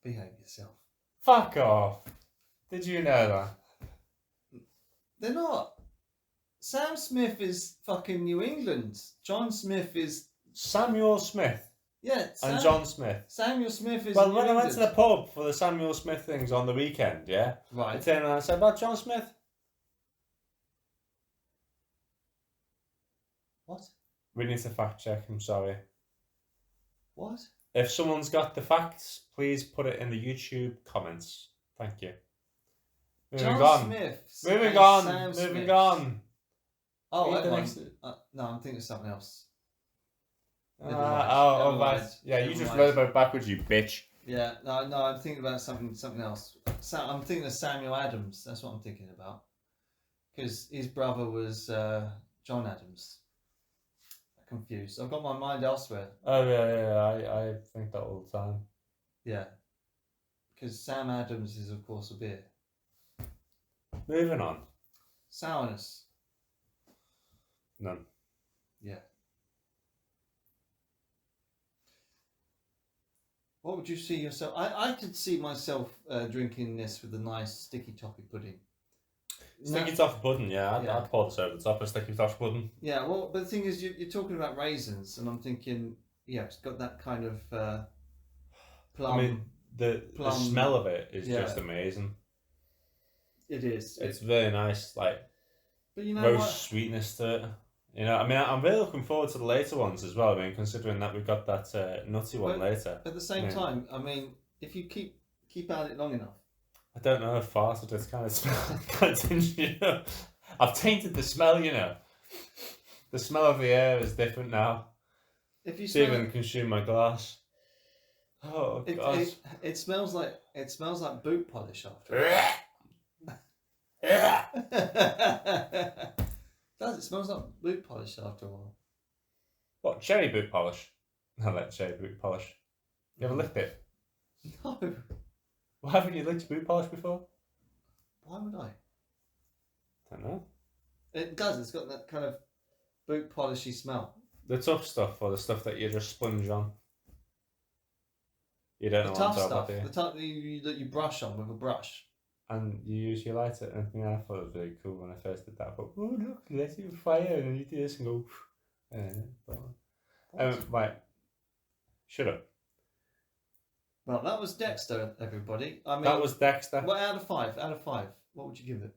Behave yourself. Fuck off. Did you know that? They're not. Sam Smith is fucking New England. John Smith is Samuel Smith and John Smith. Samuel Smith is. Well, New when I went to England. the pub for the Samuel Smith things on the weekend, yeah, I Right. turned around and said, "About John Smith." What? We need to fact check. I'm sorry. What? If someone's got the facts, please put it in the YouTube comments. Thank you. Moving John on. Smith. Moving and on. Sam Moving Smith. on. Oh, Read that the one. next- No, I'm thinking of something else. Oh, Never mind. right. Never Yeah, you mind. just read about it backwards, you bitch. Yeah, no, I'm thinking about something else. I'm thinking of Samuel Adams. That's what I'm thinking about. Because his brother was John Adams. I'm confused. I've got my mind elsewhere. Oh, yeah, I think that all the time. Yeah. Because Sam Adams is, of course, a beer. Moving on. Sourness. None. Yeah. What would you see yourself? I could see myself drinking this with a nice sticky toffee pudding. Sticky toffee pudding, yeah. Yeah. I'd pour this over the top of sticky toffee pudding. Yeah, well, but the thing is, you're talking about raisins, and I'm thinking, yeah, it's got that kind of plum. I mean, the smell of it is Yeah. just amazing. It is. It's really nice, like But you know roast what? sweetness to it. You know, I mean, I'm really looking forward to the later ones as well. I mean, considering that we've got that nutty one But later. At the same Yeah. time, I mean, if you keep at it long enough. I don't know if farted. It's kind of smell, kind of tingy, you know. I've tainted the smell, you know. The smell of the air is different now. If you It's smell even consumed my glass. Oh god. it smells like boot polish after. Does it smells like boot polish after a while? What, cherry boot polish? I like cherry boot polish. You ever licked it? No. Well, haven't you licked boot polish before? Why would I? Don't know. It does. It's got that kind of boot polishy smell. The tough stuff or the stuff that you just sponge on? You don't The know what tough I'm stuff. talking about, The type that you brush on with a brush. and you use your lighter. And yeah, I thought it was really cool when I first did that. But oh look, let it fire, and then you do this and go. Right. Shut up. Well, that was Dexter, everybody. I mean, That was Dexter. What out of 5? Out of 5, what would you give it?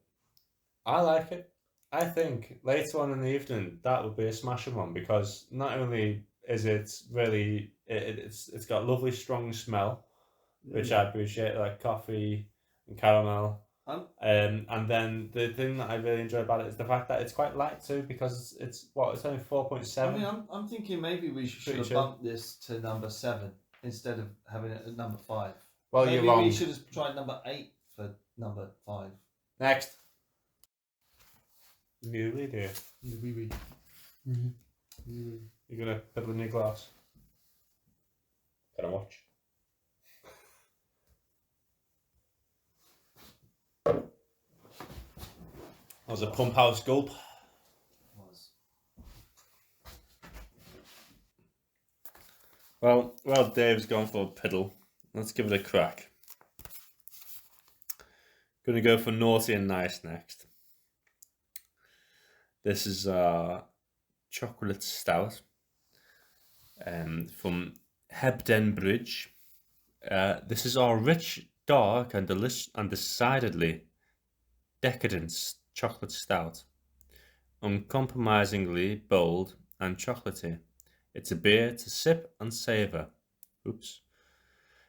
I like it. I think later on in the evening that would be a smashing one because not only is it really it's got lovely strong smell, which I appreciate, like coffee and caramel. And then the thing that I really enjoy about it is the fact that it's quite light too, because it's only 4.7. I mean, I'm thinking maybe we should have bumped this to number 7 instead of having it at number 5. Well, maybe you're wrong. we should have tried number 8 for number 5. Next. Really, dear. Oui. You're gonna fiddle in your glass. Can I watch? That was a Pumphouse gulp. Well, Dave's gone for a piddle. Let's give it a crack. Gonna go for naughty and nice next. This is our chocolate stout from Hebden Bridge. This is our rich, dark, and delicious, and decidedly decadent chocolate stout. uncompromisingly bold and chocolatey. It's a beer to sip and savour. Oops.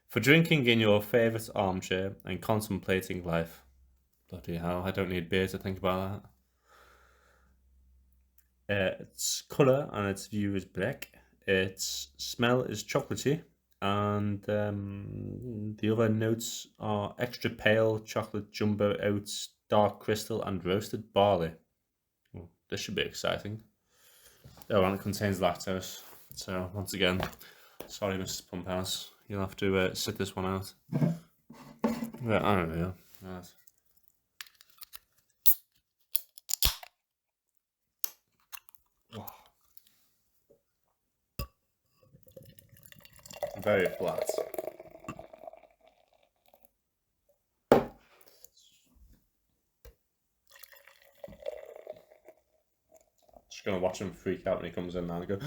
For drinking in your favourite armchair and contemplating life. Bloody hell, I don't need beer to think about that. Its colour and its view is black. Its smell is chocolatey. And the other notes are extra pale chocolate jumbo oats, dark crystal, and roasted barley. Well, this should be exciting. Oh, and it contains lactose. So, once again, sorry, Mrs. Pumphouse. You'll have to sit this one out. Yeah, I don't know. Right. Very flat. Just gonna watch him freak out when he comes in now and go,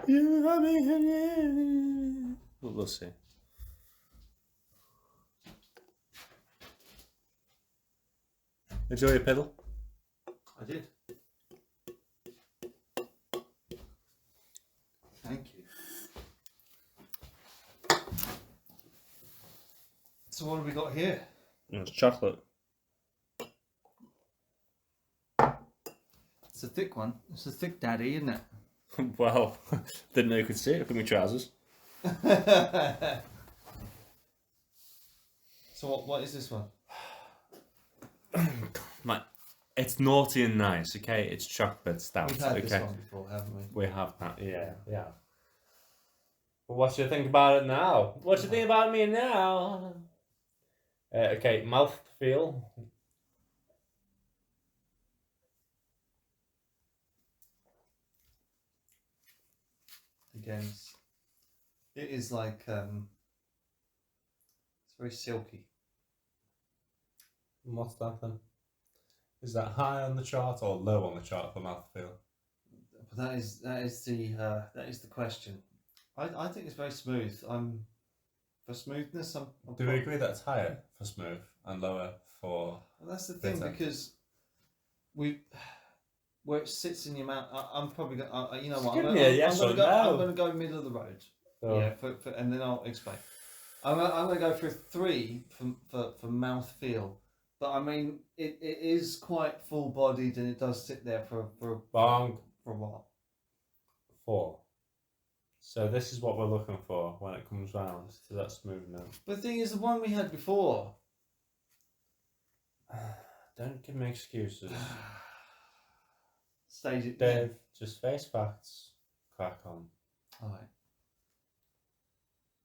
"You have me." We'll see. Enjoy your piddle. I did. Thank you. So what have we got here? It's chocolate. It's a thick one. It's a thick daddy, isn't it? Well, didn't know you could see it. Look at my trousers. So what is this one? Like, it's naughty and nice, okay? It's chocolate stout, We've had okay? this one before, haven't we? We have that, yeah. But what do you think about it now? What do you think about me now? Okay, mouthfeel. Again, it is like it's very silky. What's that then? Is that high on the chart or low on the chart for mouthfeel? But that is the question. I think it's very smooth. For smoothness. Do we agree that it's higher for smooth and lower for? Well, that's the thing bitter? because where it sits in your mouth. I'm probably going. You know what? Give me a yes or no. I'm going to go middle of the road. So, Yeah, and then I'll explain. I'm going to go for 3 for mouth feel, but I mean it is quite full bodied and it does sit there for Bong. a while. 4. So this is what we're looking for when it comes round to that smooth note. But the thing is, the one we had before. Don't give me excuses. Stage it, Dave, just face facts. Crack on. All right.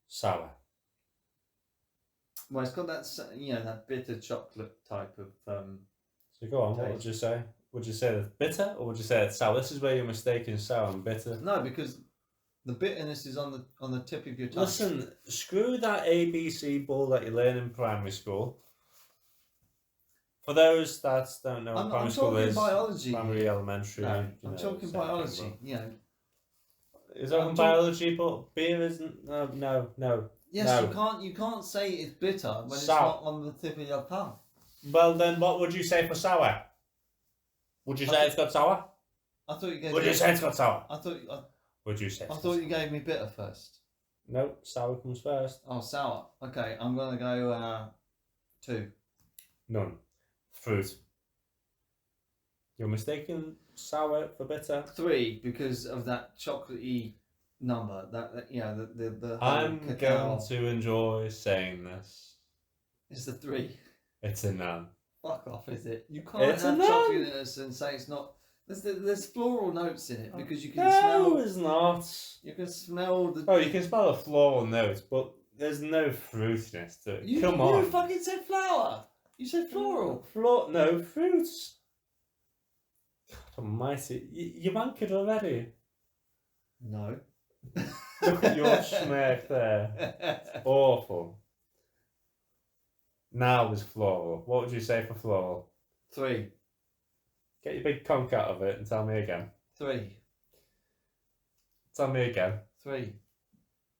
Sour. Well, it's got that that bitter chocolate type of. So go on. What taste. would you say? Would you say it's bitter or would you say it's sour? This is where you're mistaking sour and bitter. No, because the bitterness is on the tip of your tongue. Listen, screw that ABC bull that you learn in primary school. For those that don't know what primary school is, biology. primary, elementary. No, I'm talking same biology. thing, You know. Is that biology? But beer isn't. No. Yes, No. you can't say it's bitter when it's Sour. not on the tip of your tongue. Well, then what would you say for sour? Would you say it's got sour? I thought you gave. Would you say it's got sour? Would you say? I thought you gave me bitter first. No, sour comes first. Oh, sour. Okay, I'm gonna go 2. None. Fruit. You're mistaken sour for bitter. 3 because of that chocolatey number. That the I'm cacao. going to enjoy saying this. It's the 3. It's a none. Fuck off, is it? You can't It's a have none. chocolateness and say it's not. There's floral notes in it because you can No, smell. it's not. You can smell the. Oh, you can smell a floral note, but there's no fruitiness to it. Come You on. fucking said flower. You said floral. No, fruits. God almighty. You wankered already. No. Look at your smirk there. It's awful. Now is floral. What would you say for floral? 3. Get your big conch out of it and tell me again. 3. Tell me again. 3.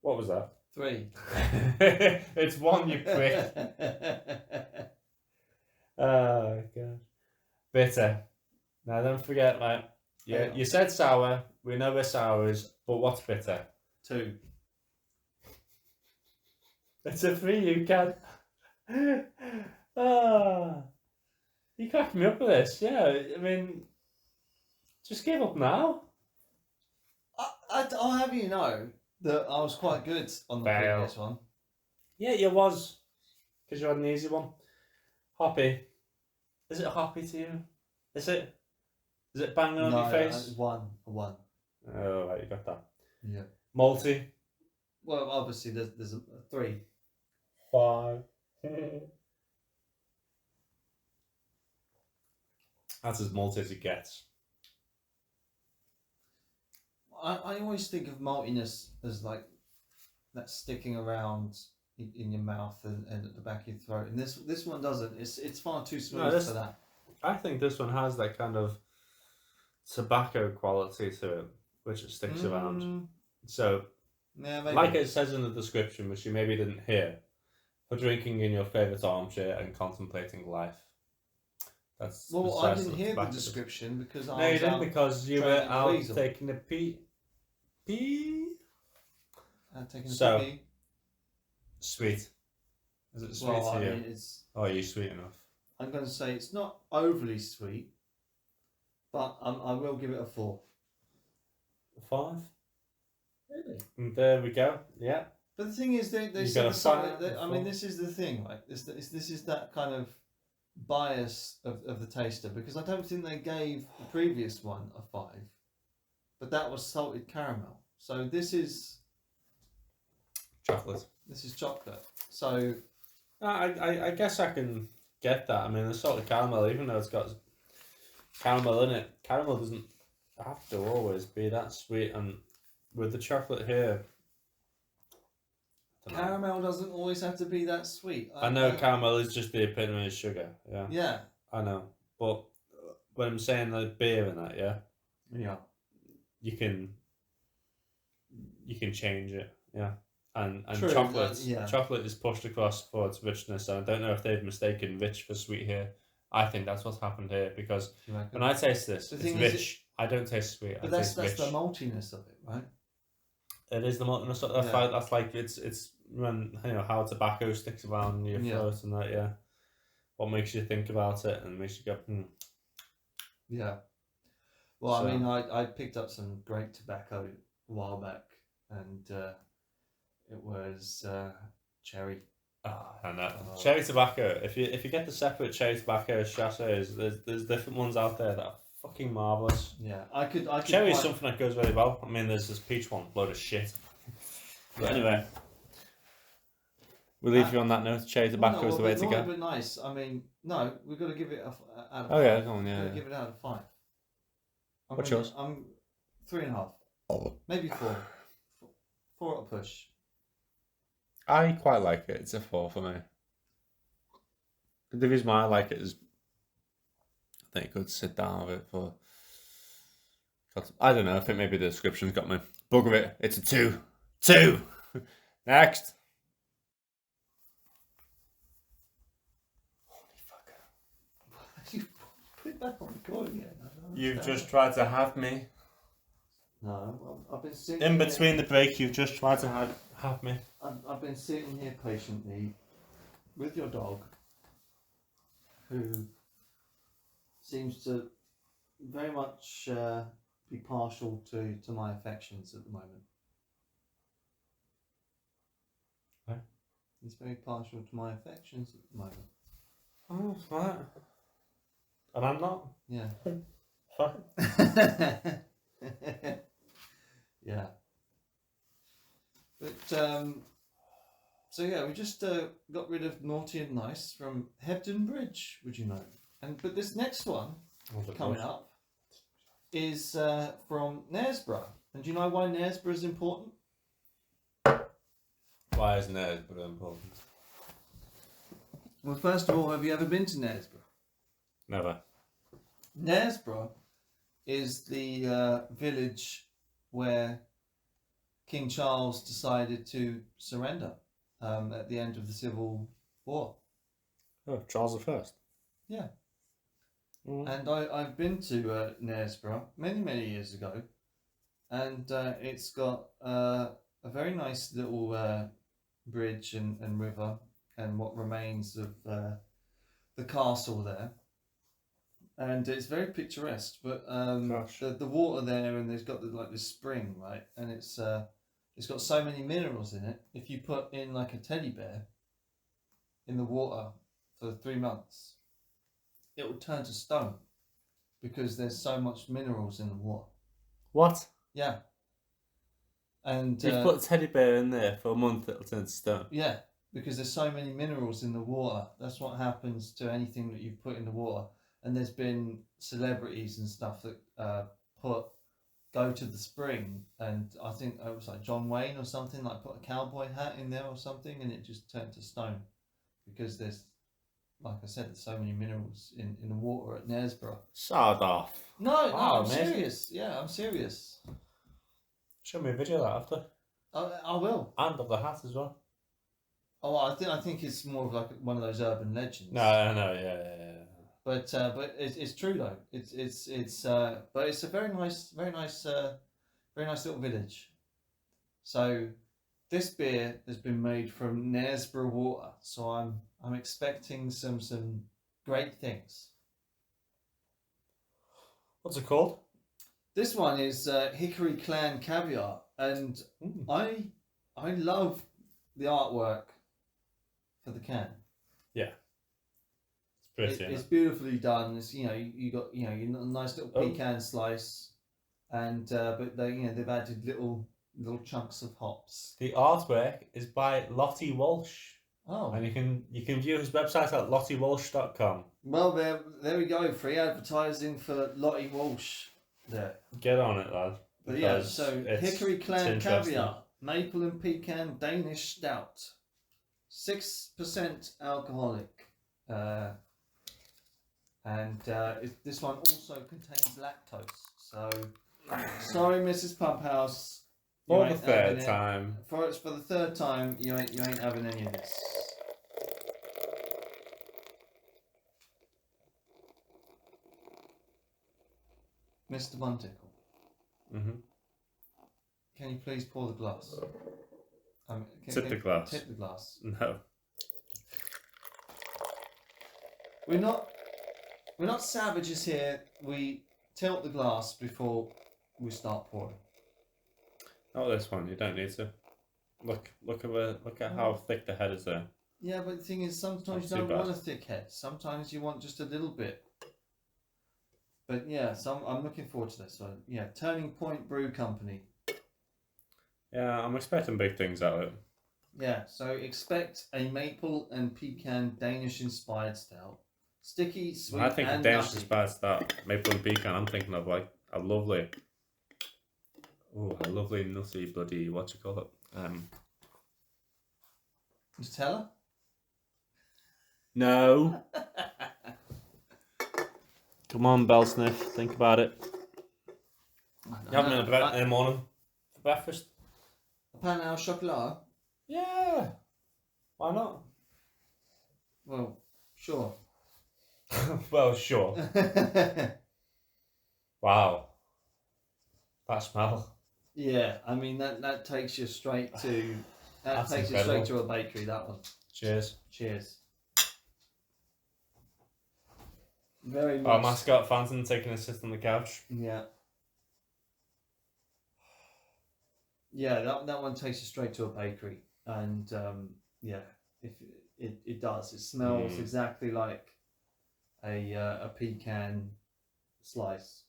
What was that? 3. It's 1, you prick. Oh, God. Bitter. Now, don't forget, mate, Yeah, you said sour. We know we're sours, but what's bitter? 2. It's a 3, you can. You cracked me up with this. Yeah, I mean, just give up now. I'll have you know that I was quite good on the Fail. previous one. Yeah, you was. Because you had an easy one. Hoppy. Is it hoppy to you? Is it? Is it banging on your face? 1. Oh, right, you got that. Yeah. Malty. Well, obviously there's a 3. 5. That's as malty as it gets. I always think of maltiness as like that sticking around in your mouth and at the back of your throat, and this one doesn't. It's far too smooth for that. I think this one has that kind of tobacco quality to it, which it sticks around. So, yeah, maybe. like it says in the description, which you maybe didn't hear, for drinking in your favourite armchair and contemplating life. That's well, I didn't hear the description because I was out because you were out taking a pee. Taking So, a pee. Sweet. Is it sweet Well, to you? I mean, Oh, are you sweet enough? I'm going to say it's not overly sweet, but I will give it a 4. 5. Really? And there we go. Yeah. But the thing is, they You said got a something. 5, I mean, this is the thing, right? This is that kind of bias of the taster, because I don't think they gave the previous one a 5, but that was salted caramel. So this is Chocolate. This is chocolate. So I guess I can get that. I mean, the salted caramel, even though it's got caramel in it, caramel doesn't have to always be that sweet. And with the chocolate here, caramel doesn't always have to be that sweet. I know caramel is just the epitome of sugar. Yeah. Yeah. I know, but when I'm saying like beer and that, yeah. Yeah. You can change it. Yeah. And True, chocolate, yeah. chocolate is pushed across for its richness. And I don't know if they've mistaken rich for sweet here. I think that's what's happened here, because when I taste this, it's rich. I don't taste sweet. But I that's taste the rich. maltiness of it, right? It is the maltiness. That's like it's when how tobacco sticks around your throat and that. Yeah, what makes you think about it and makes you go. Yeah. Well, I mean, I picked up some great tobacco a while back, and it was cherry. I know. Cherry tobacco. If you get the separate cherry tobacco sachets, there's different ones out there that are fucking marvelous. Yeah, I could. Cherry is something that goes very well. I mean, there's this peach one, load of shit. But anyway, we'll leave you on that note. Cherry tobacco is the way to go. But nice. I mean, no, we've got to give it out of 5. Oh yeah, go on, yeah. Give it out of 5. What's yours? I'm 3.5. Oh. Maybe 4. 4 at a push. I quite like it. It's a 4 for me. The reason why I like it is I think I could sit down with it for. I don't know. I think maybe the description's got me. Bugger it. It's a 2. 2. Next. Holy fucker! You put it back on record again. You've just tried to have me. No, I've been sitting in between the break. You've just tried to have me. I've been sitting here patiently with your dog, who seems to very much be partial to my affections at the moment. What? He's very partial to my affections at the moment. Oh, right. And I'm not? Yeah. Fine. Yeah. But, so yeah, we just got rid of Naughty and Nice from Hebden Bridge, would you know? But this next one coming up is from Knaresborough. And do you know why Knaresborough is important? Why is Knaresborough important? Well, first of all, have you ever been to Knaresborough? Never. Knaresborough is the village where King Charles decided to surrender at the end of the Civil War. Oh, Charles I. Yeah. And I've been to Knaresborough many years ago, and it's got a very nice little bridge and river, and what remains of the castle there, and it's very picturesque. But the water there, and there's got this spring, right, and it's got so many minerals in it. If you put in like a teddy bear in the water for 3 months, it will turn to stone because there's so much minerals in the water. What? Yeah. And You put a teddy bear in there for a month, it'll turn to stone. Yeah, because there's so many minerals in the water. That's what happens to anything that you put in the water. And there's been celebrities and stuff that go to the spring, and I think it was like John Wayne or something, like put a cowboy hat in there or something, and it just turned to stone because there's, like I said, there's so many minerals in the water at Knaresborough. Sawed off. No, I'm amazing. serious. Yeah, I'm serious. Show me a video of that after. I will. And of the hat as well. Oh, I think it's more of like one of those urban legends. No, yeah. But it's true though. But it's a very nice little village. So this beer has been made from Knaresborough water. So I'm expecting some great things. What's it called? This one is Hickory Clan Caviar, and I love the artwork for the can. Yeah, it's pretty. It's beautifully done. It's you got your nice little pecan slice, and but they've added little chunks of hops. The artwork is by Lottie Walsh. Oh, and you can view his website at lottiewalsh.com. Well, there we go. Free advertising for Lottie Walsh. There. Get on it, lad. But yeah, so Hickory Clan Caviar, maple and pecan Danish stout, 6% alcoholic, and this one also contains lactose. So sorry, Mrs. Pumphouse. For the third time. For the third time, you ain't having any of this. Mr. Buntickle. Can you please pour the glass? Tip the glass. Tip the glass. No. We're not savages here. We tilt the glass before we start pouring. Not this one. You don't need to. Look at how thick the head is there. Yeah, but the thing is, sometimes you don't want a thick head. Sometimes you want just a little bit. But yeah, I'm looking forward to this. So yeah, Turning Point Brew Company. Yeah, I'm expecting big things out of it. Yeah, so expect a maple and pecan Danish-inspired stout. Sticky, sweet, when I think and of Danish nutty. inspired stout, maple and pecan, I'm thinking of like a lovely nutty bloody, what you call it? Nutella? No. Come on, Belsniff, think about it. You having it in the morning for breakfast? A pain au chocolat? Yeah. Why not? Well, sure. Well, sure. Wow. That smell. Yeah, I mean that takes you straight to That's takes incredible. you straight to a bakery. That one. Cheers. Cheers. Very Our much. mascot Phantom taking a sit on the couch. Yeah. Yeah, that one takes you straight to a bakery, and yeah, if it does, it smells exactly like a pecan slice.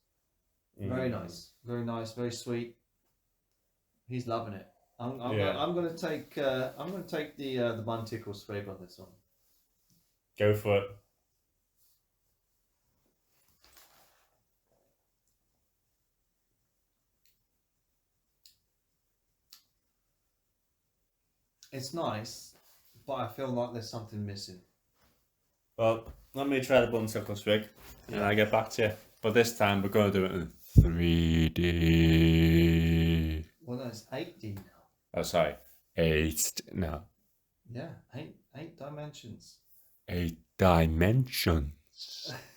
Very nice, very sweet. He's loving it. I'm gonna take the Buntickle swig on this one. Go for it. It's nice, but I feel like there's something missing. Well, let me try the Buntickle swig, and I'll get back to you. But this time we're going to do it in 3D. Well, no, it's 8D now. Oh, sorry. 8. No. Yeah, eight dimensions. 8 dimensions.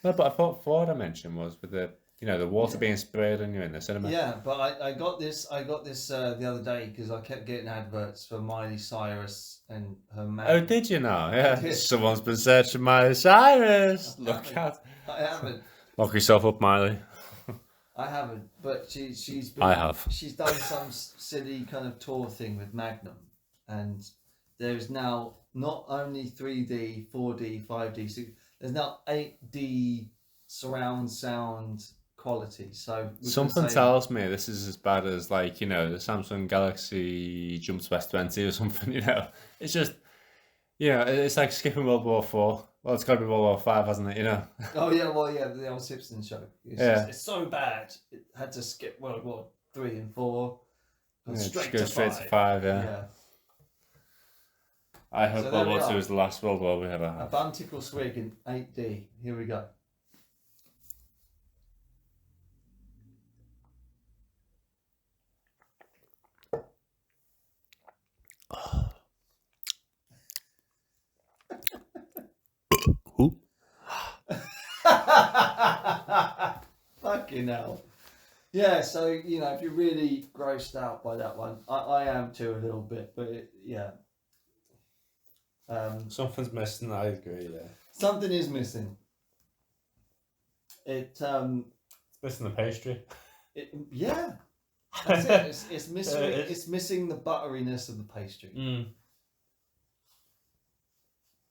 No, but I thought 4 Dimension was with the the water being sprayed on you in the cinema. Yeah, but I got this the other day because I kept getting adverts for Miley Cyrus and her man. Oh, did you know? Yeah, did. someone's been searching Miley Cyrus. Look out! I haven't. Lock yourself up, Miley. I haven't, but she's been. I have. She's done some silly kind of tour thing with Magnum, and there's now not only 3D, 4D, 5D, 6, there's now 8D surround sound quality. So something tells me this is as bad as the Samsung Galaxy Jumps S20 or something. It's just it's like skipping World War 4. Well, it's got to be World War 5, hasn't it? Oh yeah, well yeah, the old Simpsons show. It's so bad it had to skip World War 3 and 4. Straight to 5. Yeah. I hope World War 2 is the last World War we ever have. A Buntickle swig in 8D. Here we go. Fucking hell. Yeah, so if you're really grossed out by that one, I am too a little bit, but Something's missing. I agree. Yeah, something is missing. It's missing the pastry. Yeah, that's it. It's missing. It's missing the butteriness of the pastry.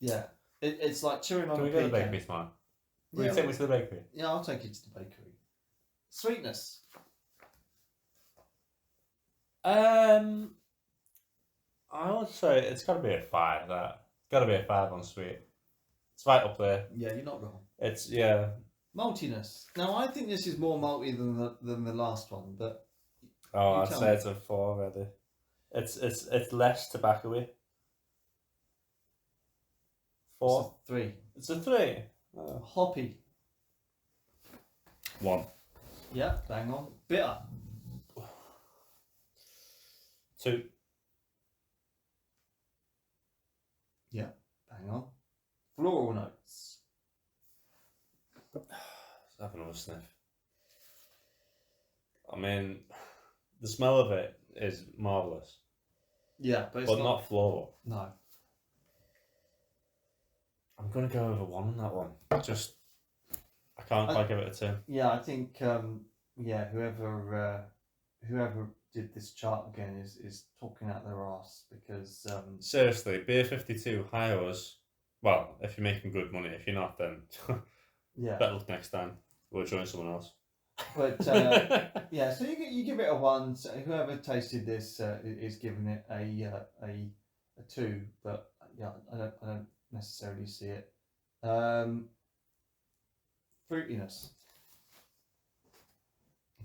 Yeah, it's like chewing on. Can we go to the bakery tomorrow? Will you take me to the bakery? Yeah, I'll take you to the bakery. Sweetness. I would say it's got to be a 5. That got to be a 5 on sweet. It's right up there. Yeah, you're not wrong. It's Maltiness. Now I think this is more malty than the last one, but I'd say it's a 4 already. It's less tobacco-y. 4. It's a 3. It's a 3. Oh. Hoppy. 1. Yeah, bang on. Bitter. 2. Yeah, bang on. Floral notes. Let's have another sniff. I mean, the smell of it is marvellous. Yeah, but it's not floral. No. I'm going to go over 1 on that one. I can't quite give it a 2. Yeah, I think, whoever did this chart again is talking out their arse because... Seriously, Beer 52, hire us. Well, if you're making good money. If you're not, then better luck next time. We'll join someone else. But, yeah, so you give it a 1. So whoever tasted this is giving it a 2, but yeah, I don't necessarily see it. Fruitiness.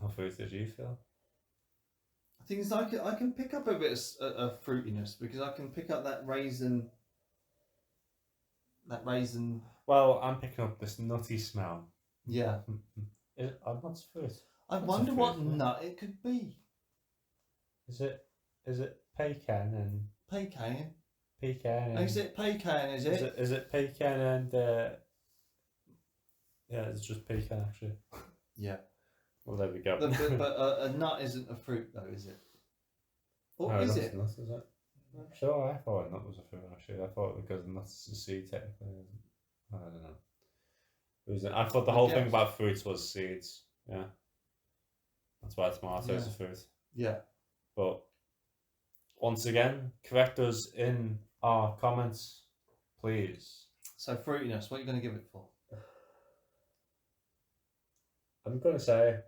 How fruity did you feel? I think it's like I can pick up a bit of fruitiness because I can pick up that raisin. Well, I'm picking up this nutty smell. Yeah. What's fruit? I wonder what nut it could be. Is it pecan and Pecan. pecan? Is it pecan? Is it? Is it pecan and yeah, it's just pecan actually. Yeah. Well, there we go. But a nut isn't a fruit though, is it? Or no, is it? Nuts, is it? I'm sure I thought a nut was a fruit actually. I thought because nuts is a seed technically. I don't know. I thought the whole thing about fruits was seeds. Yeah. That's why tomato is a fruit. Yeah. But once again, correct us in our comments, please. So fruitiness, what are you going to give it for? I'm going to say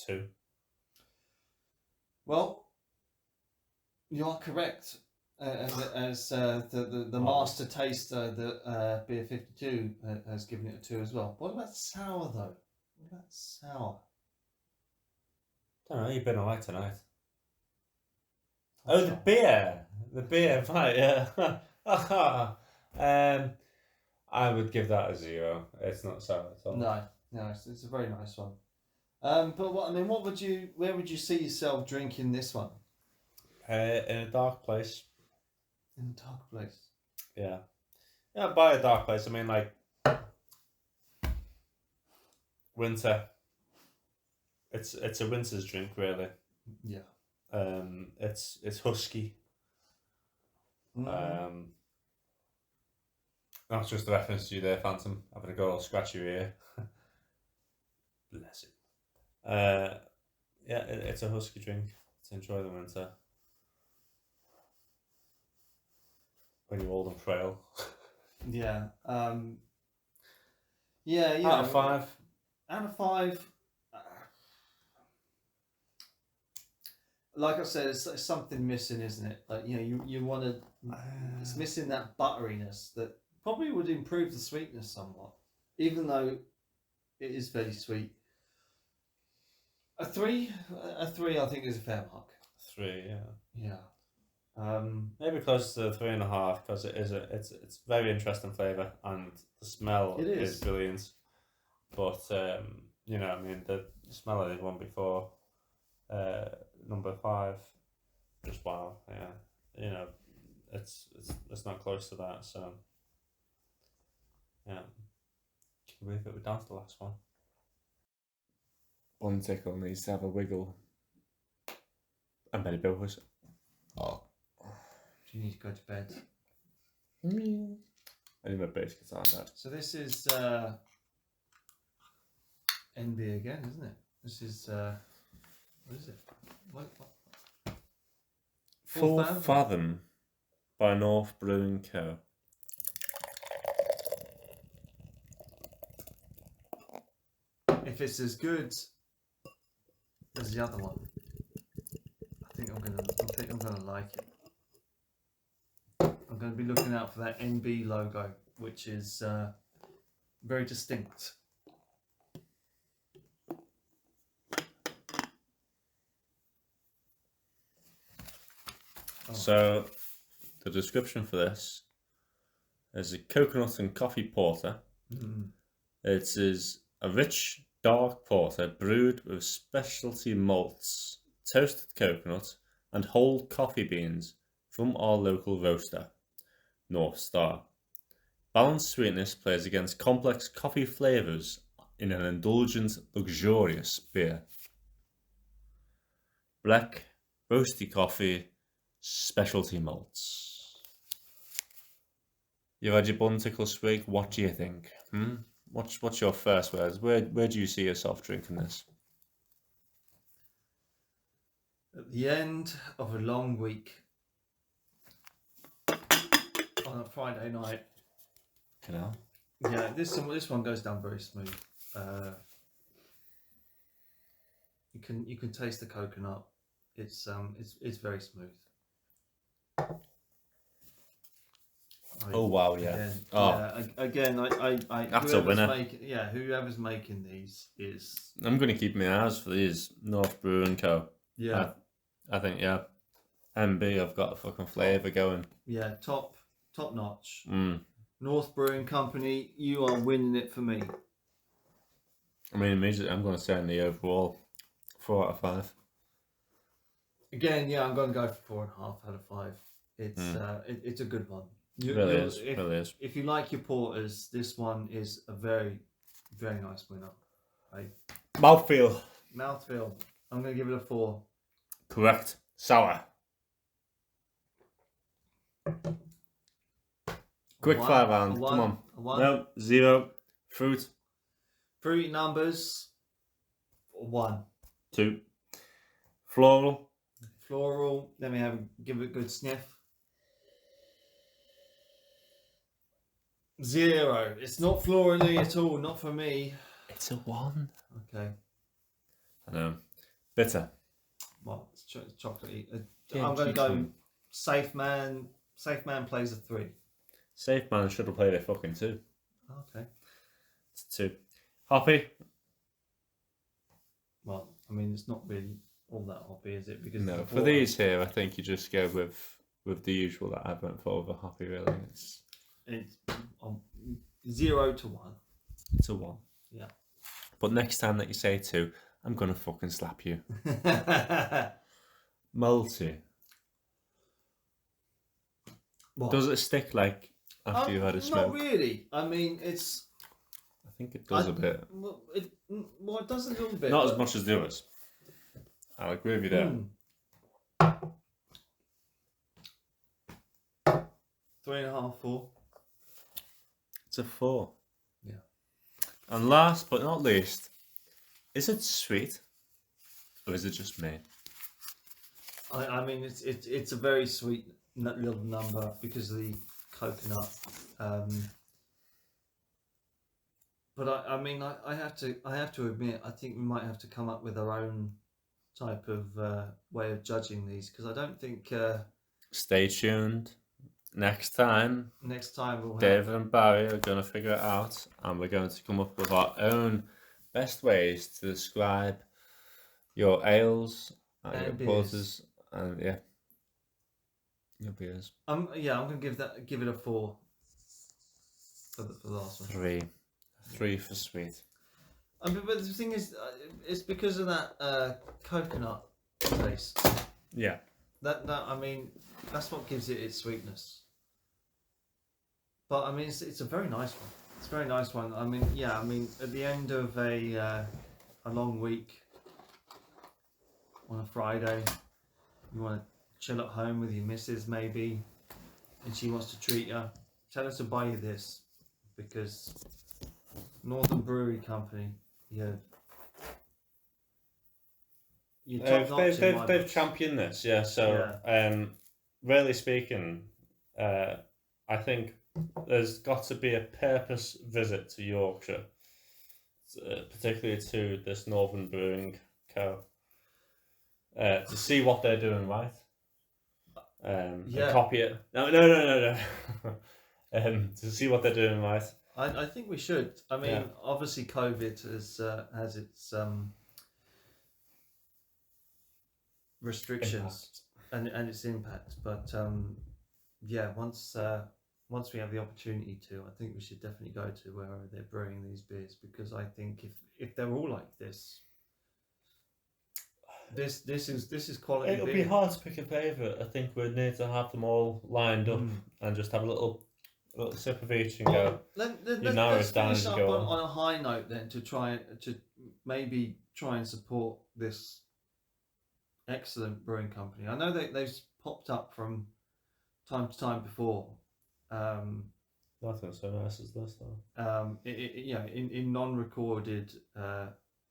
2. Well, you are correct. As the master taster, the Beer 52 has given it a 2 as well. What about sour though? What about sour? I don't know. You've been alright tonight. Oh, the beer, right? Yeah. I would give that a 0. It's not sour at all. No, it's a very nice one. But where would you see yourself drinking this one? In a dark place, In a dark place. Yeah. Yeah, by a dark place, I mean like winter. It's a winter's drink, really. Yeah. It's husky. Mm. That's just a reference to you there, Phantom. Having a go all scratch your ear. Bless it. Yeah, it's a husky drink to enjoy the winter. When you're old and frail. Yeah. Yeah. You Out know, of 5. Out of 5. Like I said, it's something missing, isn't it? Like, you know, you want to. It's missing that butteriness that probably would improve the sweetness somewhat, even though it is very sweet. A 3, I think is a fair mark. 3, yeah. Yeah. Maybe close to 3.5 because it's very interesting flavour and the smell is brilliant. But you know, I mean the smell of the one before, number 5, just wow, yeah. You know, it's not close to that, so yeah. Can you believe it? We're down to the last one. Buntickle needs to have a wiggle. And Benny Billhouse. Oh. Do you need to go to bed? I need my bass guitar now. So this is NB again, isn't it? This is what is it? What? Full Fathom by North Brewing Co. If it's as good as the other one, I think I'm gonna like it. I'm going to be looking out for that NB logo, which is very distinct. So, the description for this is a coconut and coffee porter. It is a rich, dark porter brewed with specialty malts, toasted coconut, and whole coffee beans from our local roaster, North Star. Balanced sweetness plays against complex coffee flavours in an indulgent, luxurious beer. Black, roasty coffee, specialty malts. You've had your Buntickle swig. What do you think? What's your first words? Where do you see yourself drinking this? At the end of a long week, on a Friday night. Yeah, this one goes down very smooth. You can taste the coconut. It's very smooth. Oh wow, yeah. Again, I That's a winner. Whoever's making these is. I'm going to keep my eyes for these North Brewing Co. Yeah. I think, yeah. MB, I've got a fucking flavour going. Yeah, top notch. North Brewing Company, you are winning it for me. I mean, immediately I'm going to say in the overall 4 out of 5. Again, yeah, I'm going to go for 4.5 out of 5. It's a good one. Really is. If you like your porters, this one is a very, very nice winner. Right? Mouthfeel. I'm going to give it a 4. Correct. Sour. Quick 5 round. Come on. A 1. No, 0. Fruit. Fruit numbers. 1. 2. Floral. Let me give it a good sniff. 0. It's not florally at all. Not for me. It's a 1. Okay. I know. Bitter. Well, it's chocolatey. I'm going to go Safe Man. Safe Man plays a 3. Safe Man should have played a fucking 2. Okay. It's 2. Hoppy. Well, I mean, it's not really all that hoppy, is it? Because no, for these here, I think you just go with the usual that I went for with a hoppy. Really, it's 0 to 1. It's a 1. Yeah. But next time that you say 2, I'm gonna fucking slap you. Multi. What? Does it stick like after you've had a smoke? Not really. I mean, it's. I think it does a bit. Well, it does a little bit. Not as much as the others. I'll agree with you there. 3.5, 4. It's a 4. Yeah. And last but not least, is it sweet, or is it just me? I mean, it's a very sweet little number because of the coconut. But I mean, I have to admit, I think we might have to come up with our own type of way of judging these, because I don't think. Stay tuned. Next time We'll David and Barry are going to figure it out, and we're going to come up with our own best ways to describe your ales and your porters, and your beers. I'm going to give it a 4 for the last one. 3 for sweet. I mean, but the thing is, it's because of that coconut taste. Yeah. That I mean, that's what gives it its sweetness. But I mean, it's a very nice one. It's a very nice one. I mean, yeah. I mean, at the end of a long week on a Friday, you want to chill at home with your missus maybe, and she wants to treat you. Tell her to buy you this, because Northern Brewery Company, they've championed this, yeah. So, really speaking, I think there's got to be a purpose visit to Yorkshire, particularly to this Northern Brewing Co. To see what they're doing right. And copy it. No. To see what they're doing right. I think we should. I mean, obviously, COVID has its restrictions and its impact. But once we have the opportunity to, I think we should definitely go to where they're brewing these beers, because I think if they're all like this is quality. It'll be hard to pick a favourite. I think we'd need to have them all lined up and just have a little sip of each and go. Let's finish up on a high note then, to maybe try and support this excellent brewing company. I know they've popped up from time to time before. Nothing so nice as this though. In non-recorded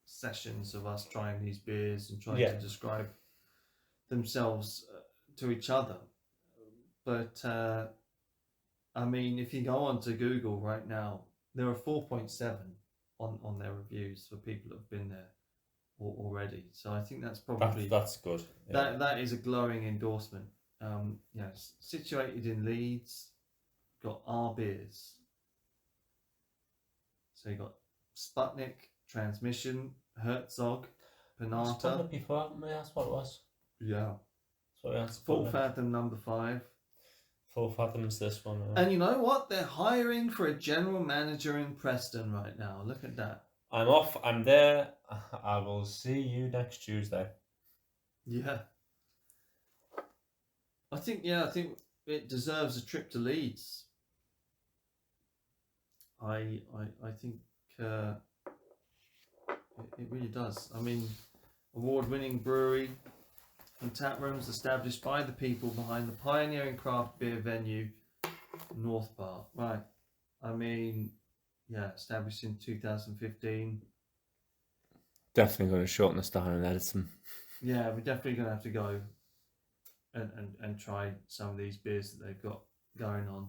sessions of us trying these beers and trying to describe themselves to each other. But I mean, if you go on to Google right now, there are 4.7 on their reviews for people that have been there already. So I think that's probably that's good. Yeah. That is a glowing endorsement. Situated in Leeds, got our beers. So you got Sputnik, Transmission, Herzog, Panata. Before, haven't we? That's what it was. Yeah. So that's Full Fathom number 5. Full Fathom's this one. And you know what? They're hiring for a general manager in Preston right now. Look at that. I'm off. I'm there. I will see you next Tuesday. Yeah. I think it deserves a trip to Leeds. I think it really does. I mean, award-winning brewery and tap rooms established by the people behind the pioneering craft beer venue, North Bar. Right. I mean, established in 2015. Definitely going to shorten this down and edit them. Yeah, we're definitely going to have to go and try some of these beers that they've got going on,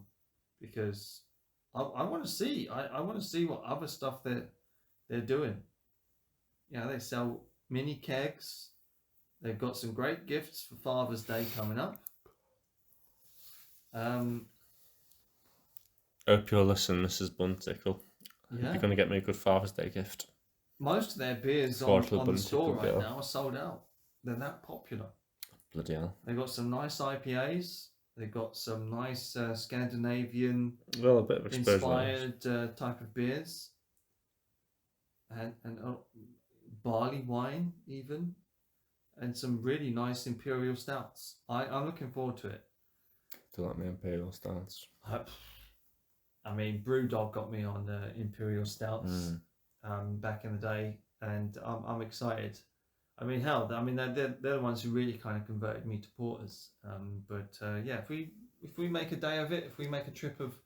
because I want to see. I want to see what other stuff they're doing. They sell mini kegs. They've got some great gifts for Father's Day coming up. Hope you're listening, Mrs. Buntickle. Yeah. You're going to get me a good Father's Day gift. Most of their beers on the store right now are sold out. They're that popular. Bloody hell. They've got some nice IPAs. They've got some nice Scandinavian a bit of inspired type of beers. And barley wine even. And some really nice imperial stouts. I'm looking forward to it. Do like my Imperial stouts. I mean, Brewdog got me on Imperial Stouts back in the day, and I'm excited. I mean, hell, they're the ones who really kind of converted me to porters. Yeah, if we make a day of it, if we make a trip of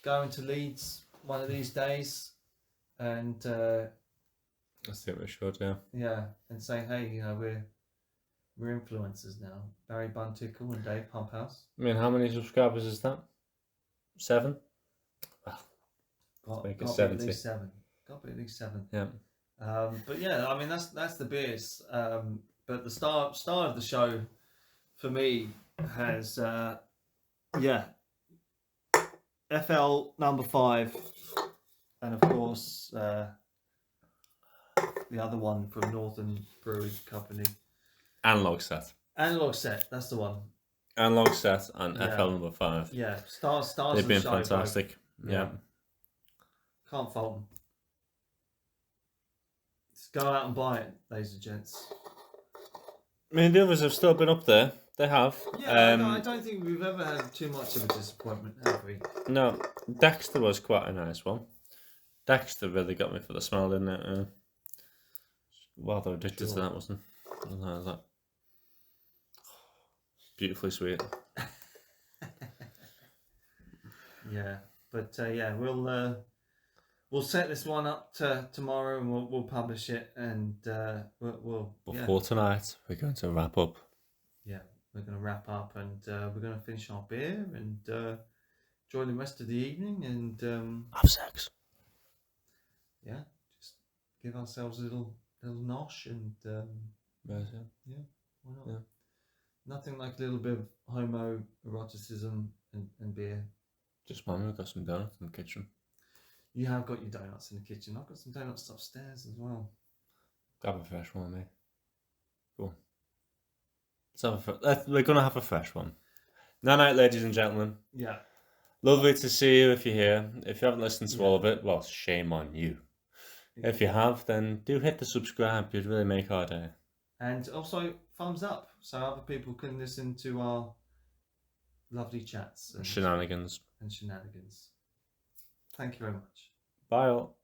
going to Leeds one of these days, and I think we should, yeah. yeah, and say, hey, you know, we're influencers now. Barry Buntickle and Dave Pumphouse. I mean, how many subscribers is that? 7? Got, make it got to be 70. at least 7. Got to be at least 7. Yeah. But yeah, I mean that's the beers. But the star of the show for me has FL number 5, and of course the other one from Northern Brewery Company. Analog Set. Analog Set, that's the one. Analog Set and Yeah. FL number 5. Yeah, stars. They've of the been show, fantastic. both. Yeah. Can't fault them. Just go out and buy it, ladies and gents. I mean, the others have still been up there. They have. Yeah, I don't think we've ever had too much of a disappointment, have we? No, Dexter was quite a nice one. Dexter really got me for the smell, didn't it? Well, they're addicted to that, wasn't that? Beautifully sweet. Yeah, but yeah, we'll set this one up tomorrow, and we'll publish it, and we'll Before tonight, we're going to wrap up. Yeah, we're going to wrap up, and we're going to finish our beer and enjoy the rest of the evening, and Have sex. Yeah, just give ourselves a little nosh, and Yeah, why not? Yeah. Nothing like a little bit of homoeroticism and beer. Just man, we've got some donuts in the kitchen. You have got your donuts in the kitchen. I've got some donuts upstairs as well. Grab a fresh one, mate. Go on. We're going to have a fresh one. Night, ladies and gentlemen. Yeah. Lovely to see you if you're here. If you haven't listened to all of it, well, shame on you. Yeah. If you have, then do hit the subscribe. You'd really make our day. And also, thumbs up so other people can listen to our lovely chats and Shenanigans. shenanigans. Thank you very much. Bye all.